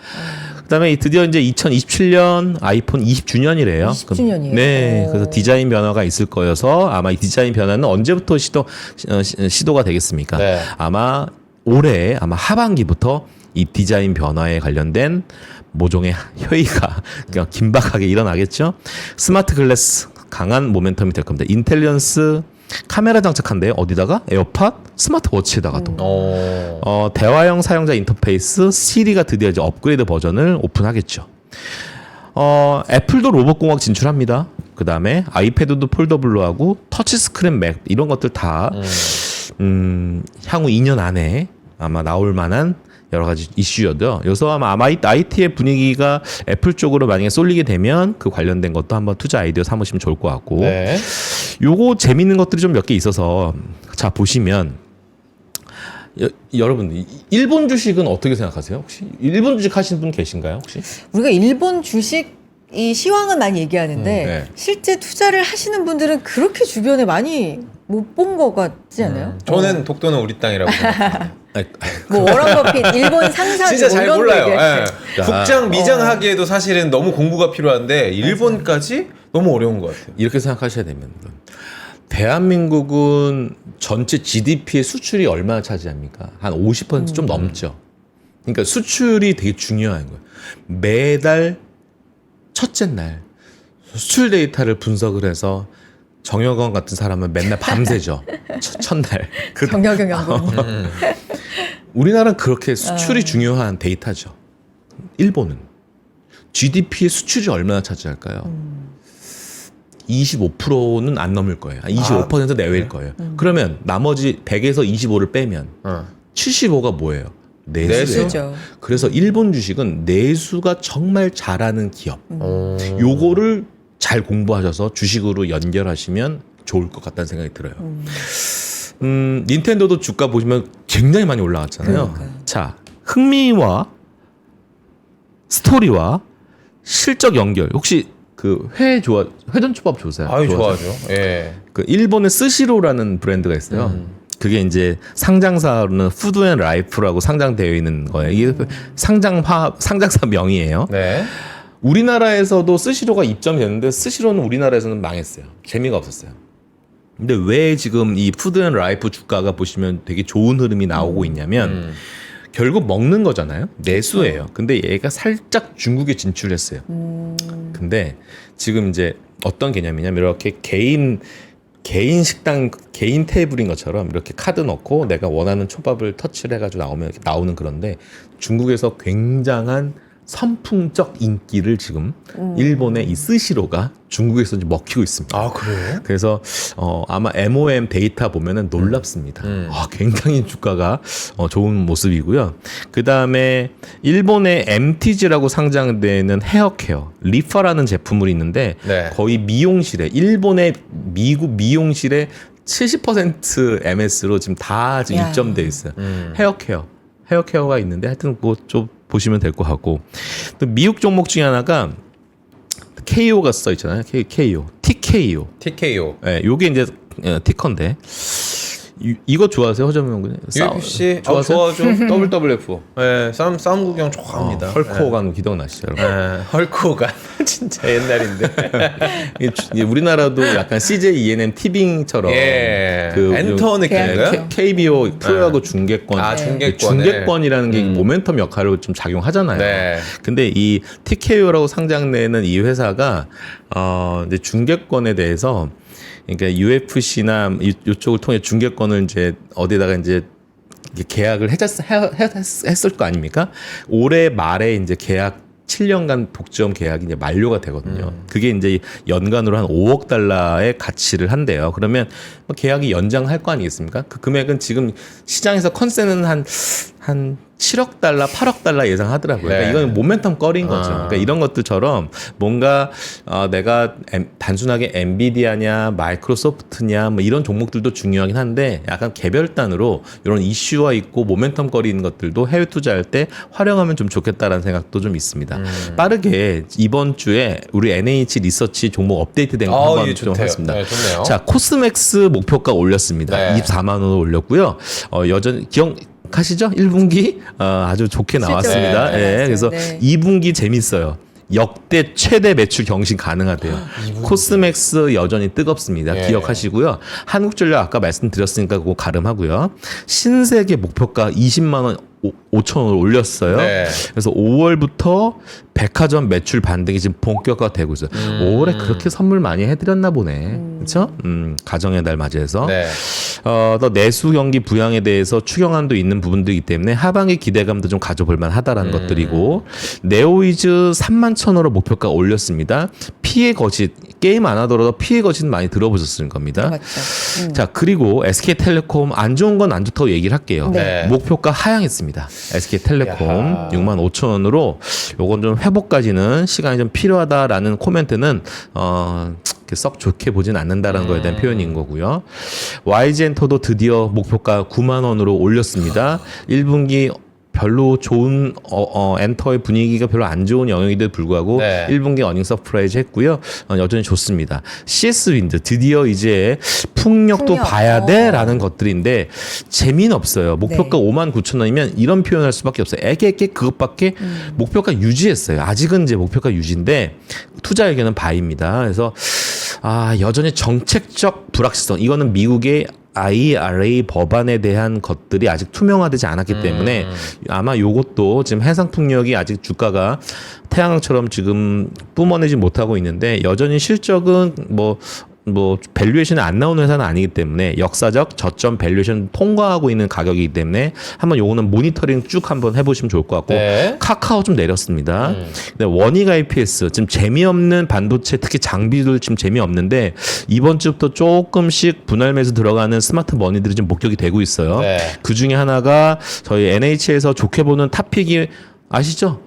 그다음에 드디어 이제 2027년 아이폰 20주년이래요. 20주년이에요. 네, 그래서 디자인 변화가 있을 거여서 아마 이 디자인 변화는 언제부터 시도가 되겠습니까? 네. 아마 올해 아마 하반기부터 이 디자인 변화에 관련된 모종의 회의가 그냥 긴박하게 일어나겠죠. 스마트 글래스 강한 모멘텀이 될 겁니다. 인텔리전스 카메라 장착한대요. 어디다가? 에어팟, 스마트워치에다가도. 대화형 사용자 인터페이스 시리가 드디어 이제 업그레이드 버전을 오픈하겠죠. 애플도 로봇공학 진출합니다. 그 다음에 아이패드도 폴더블로 하고 터치스크린 맥 이런 것들 다 향후 2년 안에 아마 나올 만한 여러 가지 이슈여도 여기서 아마 IT의 분위기가 애플 쪽으로 만약에 쏠리게 되면 그 관련된 것도 한번 투자 아이디어 삼으시면 좋을 것 같고 네. 요거 재밌는 것들이 좀 몇 개 있어서 자 보시면 여러분 일본 주식은 어떻게 생각하세요? 혹시 일본 주식 하시는 분 계신가요? 혹시? 우리가 일본 주식 이 시황은 많이 얘기하는데 네. 실제 투자를 하시는 분들은 그렇게 주변에 많이 못 본 것 같지 않아요? 저는 독도는 우리 땅이라고 생각합니다. 뭐 워런 버핏 일본 상사주 진짜 잘 이런 거 몰라요. 얘기할 때. 예. 국장 미장하기에도 사실은 너무 공부가 필요한데 일본까지 너무 어려운 것 같아요. 이렇게 생각하셔야 됩니다. 대한민국은 전체 GDP의 수출이 얼마나 차지합니까? 한 50%좀 넘죠. 그러니까 수출이 되게 중요한 거예요. 매달 첫째 날 수출 데이터를 분석을 해서 정여건 같은 사람은 맨날 밤새죠. 첫날. 정여경 연구원. 우리나라는 그렇게 수출이 중요한 데이터죠. 일본은 GDP의 수출이 얼마나 차지할까요? 25%는 안 넘을 거예요. 25% 내외일 거예요. 그러면 나머지 100에서 25를 빼면 75가 뭐예요? 내수예요. 내수죠. 그래서 일본 주식은 내수가 정말 잘하는 기업. 요거를 잘 공부하셔서 주식으로 연결하시면 좋을 것 같다는 생각이 들어요. 닌텐도도 주가 보시면 굉장히 많이 올라갔잖아요. 그러니까요. 자, 흥미와 스토리와 실적 연결. 혹시 그 회전초밥 좋아하세요? 아유, 좋아하죠. 예. 그 일본의 스시로라는 브랜드가 있어요. 그게 이제 상장사로는 푸드앤라이프라고 상장되어 있는 거예요. 이게 상장사 명이에요. 네. 우리나라에서도 스시로가 입점됐는데 스시로는 우리나라에서는 망했어요. 재미가 없었어요. 근데 왜 지금 이 푸드앤라이프 주가가 보시면 되게 좋은 흐름이 나오고 있냐면 결국 먹는 거잖아요. 내수예요. 근데 얘가 살짝 중국에 진출했어요. 근데 지금 이제 어떤 개념이냐면 이렇게 개인 식당, 개인 테이블인 것처럼 이렇게 카드 넣고 내가 원하는 초밥을 터치를 해가지고 나오면 이렇게 나오는 그런데 중국에서 굉장한 선풍적 인기를 지금 일본의 이 스시로가 중국에서 이제 먹히고 있습니다. 아, 그래요? 그래서 아마 MOM 데이터 보면은 놀랍습니다. 굉장히 주가가 좋은 모습이고요. 그 다음에 일본의 MTG라고 상장되는 헤어케어 리파라는 제품이 있는데 네. 거의 미용실에 일본의 미국 미용실에 70% MS로 지금 다 지금 야. 입점돼 있어요. 헤어케어가 있는데 하여튼 뭐 좀 보시면 될 것 같고 또 미국 종목 중에 하나가 KO가 써 있잖아요. KO, TKO. TKO. 예, 요게 이제 티커인데 이거 좋아하세요, 허정영 군님? UFC 좋아하세요? 좋아하죠. WWF. 예, 싸움 구경 좋아합니다. 헐크호간 기억나시죠, 여러분? 예, 헐크호간 진짜 옛날인데. 이게 우리나라도 약간 CJ ENM 티빙처럼 예. 그 엔터 느낌인가요? 네. KBO 프로야구 중계권, 아, 중계권에. 중계권이라는 게 모멘텀 역할을 좀 작용하잖아요. 네. 근데 이 TKO라고 상장되는 이 회사가 이제 중계권에 대해서 그러니까 UFC나 이쪽을 통해 중계권을 이제 어디다가 이제 계약을 했을 거 아닙니까? 올해 말에 이제 계약 7년간 독점 계약이 이제 만료가 되거든요. 그게 이제 연간으로 한 5억 달러의 가치를 한대요. 그러면 뭐 계약이 연장할 거 아니겠습니까? 그 금액은 지금 시장에서 컨센은 한 7억 달러, 8억 달러 예상하더라고요. 네. 그러니까 이건 모멘텀 거리인 거죠. 그러니까 이런 것들처럼 뭔가 내가 단순하게 엔비디아냐, 마이크로소프트냐 뭐 이런 종목들도 중요하긴 한데 약간 개별단으로 이런 이슈와 있고 모멘텀 거리인 것들도 해외 투자할 때 활용하면 좀 좋겠다라는 생각도 좀 있습니다. 빠르게 이번 주에 우리 NH 리서치 종목 업데이트된 거 한번 예, 좀 좋대요. 하겠습니다. 네, 좋네요. 자, 코스맥스 목표가 올렸습니다. 네. 24만 원을 올렸고요. 여전히 기억하시죠? 1분기 아주 좋게 나왔습니다. 실적이 예, 나왔어요. 그래서 네. 2분기 재밌어요. 역대 최대 매출 경신 가능하대요. 코스맥스 여전히 뜨겁습니다. 예. 기억하시고요. 한국전력 아까 말씀드렸으니까 그거 가름하고요. 신세계 목표가 20만 원 5천 원을 올렸어요. 네. 그래서 5월부터 백화점 매출 반등이 지금 본격화되고 있어요. 5월에 그렇게 선물 많이 해드렸나 보네. 그렇죠? 가정의 달 맞이해서. 네. 또 내수 경기 부양에 대해서 추경안도 있는 부분들이기 때문에 하반기 기대감도 좀 가져볼 만하다라는 것들이고 네오이즈 3만 천 원으로 목표가 올렸습니다. 피해 거짓 게임 안 하더라도 피해 거짓 많이 들어보셨을 겁니다. 맞죠. 자, 그리고 SK텔레콤 안 좋은 건 안 좋다고 얘기를 할게요. 네. 목표가 하향했습니다. SK텔레콤 야하. 6만 5천 원으로 요건 좀 회복까지는 시간이 좀 필요하다라는 코멘트는 썩 좋게 보진 않는다라는 거에 대한 표현인 거고요. YG엔터도 드디어 목표가 9만 원으로 올렸습니다. 1분기 별로 좋은 엔터의 분위기가 별로 안 좋은 영역인데도 불구하고 네. 1분기 어닝 서프라이즈 했고요. 여전히 좋습니다. CS 윈드 드디어 이제 풍력도 풍력. 봐야 돼라는 것들인데 재미는 없어요. 목표가 네. 5만 9천 원이면 이런 표현할 수밖에 없어요. 애게 그것밖에 목표가 유지했어요. 아직은 이제 목표가 유지인데 투자 의견은 바입니다. 그래서 여전히 정책적 불확실성 이거는 미국의 IRA 법안에 대한 것들이 아직 투명화되지 않았기 때문에 아마 요것도 지금 해상풍력이 아직 주가가 태양처럼 지금 뿜어내지 못하고 있는데 여전히 실적은 뭐 뭐 밸류에이션이 안 나오는 회사는 아니기 때문에 역사적 저점 밸류에이션 통과하고 있는 가격이기 때문에 한번 요거는 모니터링 쭉 한번 해보시면 좋을 것 같고 네. 카카오 좀 내렸습니다. 근데 원익 IPS 지금 재미없는 반도체 특히 장비들 지금 재미없는데 이번 주부터 조금씩 분할 매수 들어가는 스마트 머니들이 좀 목격이 되고 있어요. 네. 그 중에 하나가 저희 NH에서 좋게 보는 탑픽이 아시죠?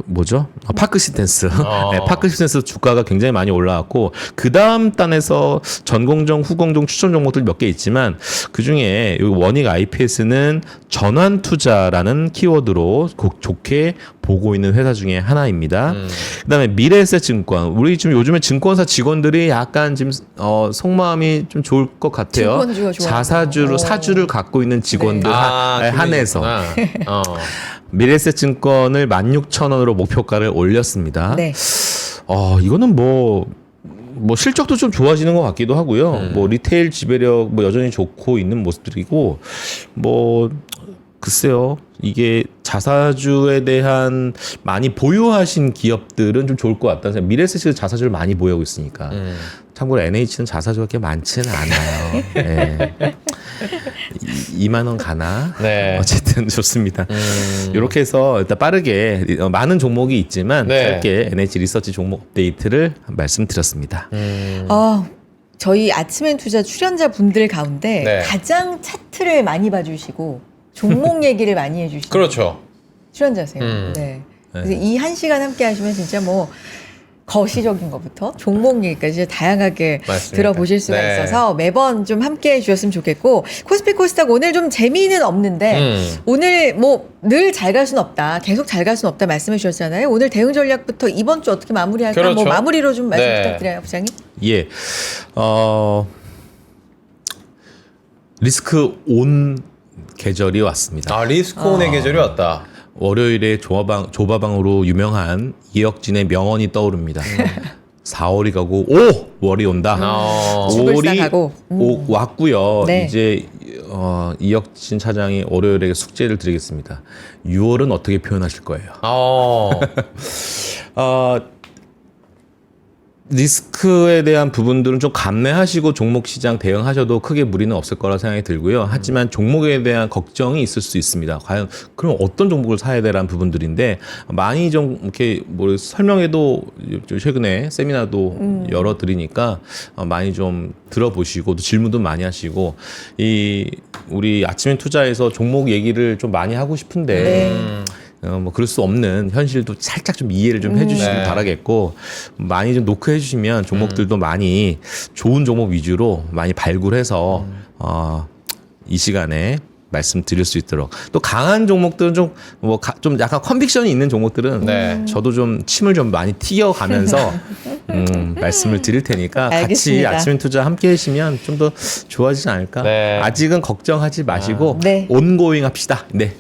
뭐죠? 파크 시스템스. 네, 파크 시스템스 주가가 굉장히 많이 올라왔고 그 다음 단에서 전공정, 후공정 추천 종목들 몇 개 있지만 그 중에 원익 IPS는 전환 투자라는 키워드로 좋게 보고 있는 회사 중에 하나입니다. 그다음에 미래에셋증권. 우리 지금 요즘에 증권사 직원들이 약간 지금 속마음이 좀 좋을 것 같아요. 증권주가 좋아요. 자사주로 사주를 갖고 있는 직원들 한해서. 어. 미래에셋증권을 16,000원으로 목표가를 올렸습니다. 네. 이거는 뭐 실적도 좀 좋아지는 것 같기도 하고요. 뭐 리테일 지배력 뭐 여전히 좋고 있는 모습들이고 뭐 글쎄요. 이게 자사주에 대한 많이 보유하신 기업들은 좀 좋을 것 같다는 생각. 미래에셋이 자사주를 많이 보유하고 있으니까. 참고로 NH는 자사주가 그렇게 많지는 않아요. 네. 2만 원 가나? 네. 어쨌든 좋습니다. 이렇게 해서 일단 빠르게 많은 종목이 있지만 네. 짧게 NH 리서치 종목 업데이트를 말씀드렸습니다. 저희 아침엔 투자 출연자 분들 가운데 네. 가장 차트를 많이 봐주시고 종목 얘기를 많이 해주시는 그렇죠. 출연자세요. 네. 그래서 이 1시간 함께 하시면 진짜 뭐 거시적인 것부터 종목 얘기까지 다양하게 맞습니다. 들어보실 수가 네. 있어서 매번 좀 함께 해주셨으면 좋겠고 코스피 코스닥 오늘 좀 재미는 없는데 오늘 뭐 늘 잘 갈 수는 없다. 계속 잘 갈 수는 없다 말씀해 주셨잖아요. 오늘 대응 전략부터 이번 주 어떻게 마무리할까? 그렇죠. 뭐 마무리로 좀 말씀 네. 부탁드려요, 부장님. 예. 리스크 온 계절이 왔습니다. 리스크온의 계절이 왔다. 월요일에 조바방으로 유명한 이혁진의 명언이 떠오릅니다. 4월이 가고 5월이 온다. 죽을 5월이 싸가고. 왔고요. 네. 이제 이혁진 차장이 월요일에 숙제를 드리겠습니다. 6월은 어떻게 표현하실 거예요? 리스크에 대한 부분들은 좀 감내하시고 종목 시장 대응하셔도 크게 무리는 없을 거라 생각이 들고요. 하지만 종목에 대한 걱정이 있을 수 있습니다. 과연 그럼 어떤 종목을 사야 되라는 부분들인데 많이 좀 이렇게 뭐 설명회도 최근에 세미나도 열어드리니까 많이 좀 들어보시고 또 질문도 많이 하시고 우리 아침엔 투자에서 종목 얘기를 좀 많이 하고 싶은데 뭐 그럴 수 없는 현실도 살짝 좀 이해를 좀 해주시길 네. 바라겠고 많이 좀 노크해 주시면 종목들도 많이 좋은 종목 위주로 많이 발굴해서 이 시간에 말씀드릴 수 있도록 또 강한 종목들은 좀 약간 컨빅션이 있는 종목들은 네. 저도 좀 침을 좀 많이 튀겨가면서 말씀을 드릴 테니까 같이 알겠습니다. 아침엔 투자 함께 하시면 좀 더 좋아지지 않을까. 네. 아직은 걱정하지 마시고 네. 온고잉 합시다. 네.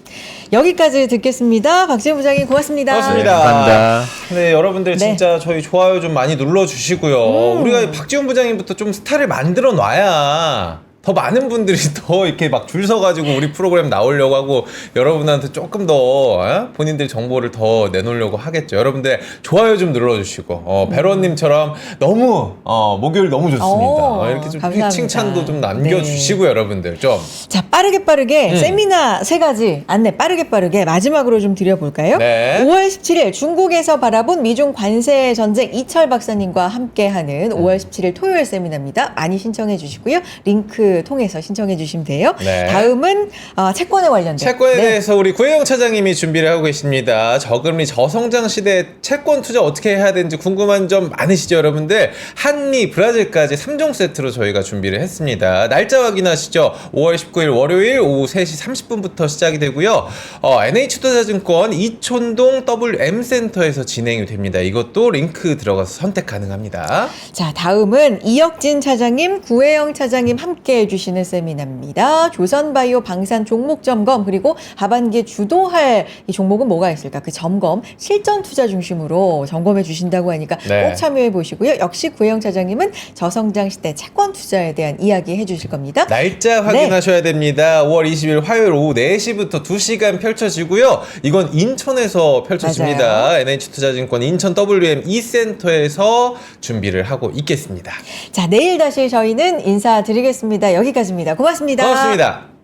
여기까지 듣겠습니다. 박지훈 부장님 고맙습니다. 고맙습니다. 감사합니다. 네, 여러분들 네. 진짜 저희 좋아요 좀 많이 눌러주시고요. 우리가 박지훈 부장님부터 좀 스타를 만들어 놔야 더 많은 분들이 더 이렇게 막 줄 서가지고 우리 프로그램 나오려고 하고 여러분한테 조금 더 본인들 정보를 더 내놓으려고 하겠죠. 여러분들 좋아요 좀 눌러주시고 배로님처럼 너무 목요일 너무 좋습니다. 이렇게 좀 감사합니다. 칭찬도 좀 남겨주시고 여러분들 좀 자, 빠르게 세미나 3가지 안내 빠르게 마지막으로 좀 드려볼까요? 네. 5월 17일 중국에서 바라본 미중 관세 전쟁 이철 박사님과 함께하는 5월 17일 토요일 세미나입니다. 많이 신청해 주시고요. 링크 통해서 신청해 주시면 돼요. 네. 다음은 채권에 관련된 채권에 대해서 우리 구혜영 차장님이 준비를 하고 계십니다. 저금리 저성장 시대 채권 투자 어떻게 해야 되는지 궁금한 점 많으시죠, 여러분들? 한미, 브라질까지 3종 세트로 저희가 준비를 했습니다. 날짜 확인하시죠. 5월 19일 월요일 오후 3시 30분부터 시작이 되고요. NH투자증권 이촌동 WM센터에서 진행이 됩니다. 이것도 링크 들어가서 선택 가능합니다. 자, 다음은 이혁진 차장님, 구혜영 차장님 함께 해주시는 세미나입니다. 조선바이오 방산 종목 점검 그리고 하반기에 주도할 이 종목은 뭐가 있을까? 그 점검 실전 투자 중심으로 점검해 주신다고 하니까 네. 꼭 참여해 보시고요. 역시 구혜영 차장님은 저성장 시대 채권 투자에 대한 이야기 해주실 겁니다. 날짜 확인하셔야 됩니다. 5월 20일 화요일 오후 4시부터 2시간 펼쳐지고요. 이건 인천에서 펼쳐집니다. 맞아요. NH투자증권 인천 WM E센터에서 준비를 하고 있겠습니다. 자, 내일 다시 저희는 인사드리겠습니다. 여기까지입니다. 고맙습니다. 고맙습니다.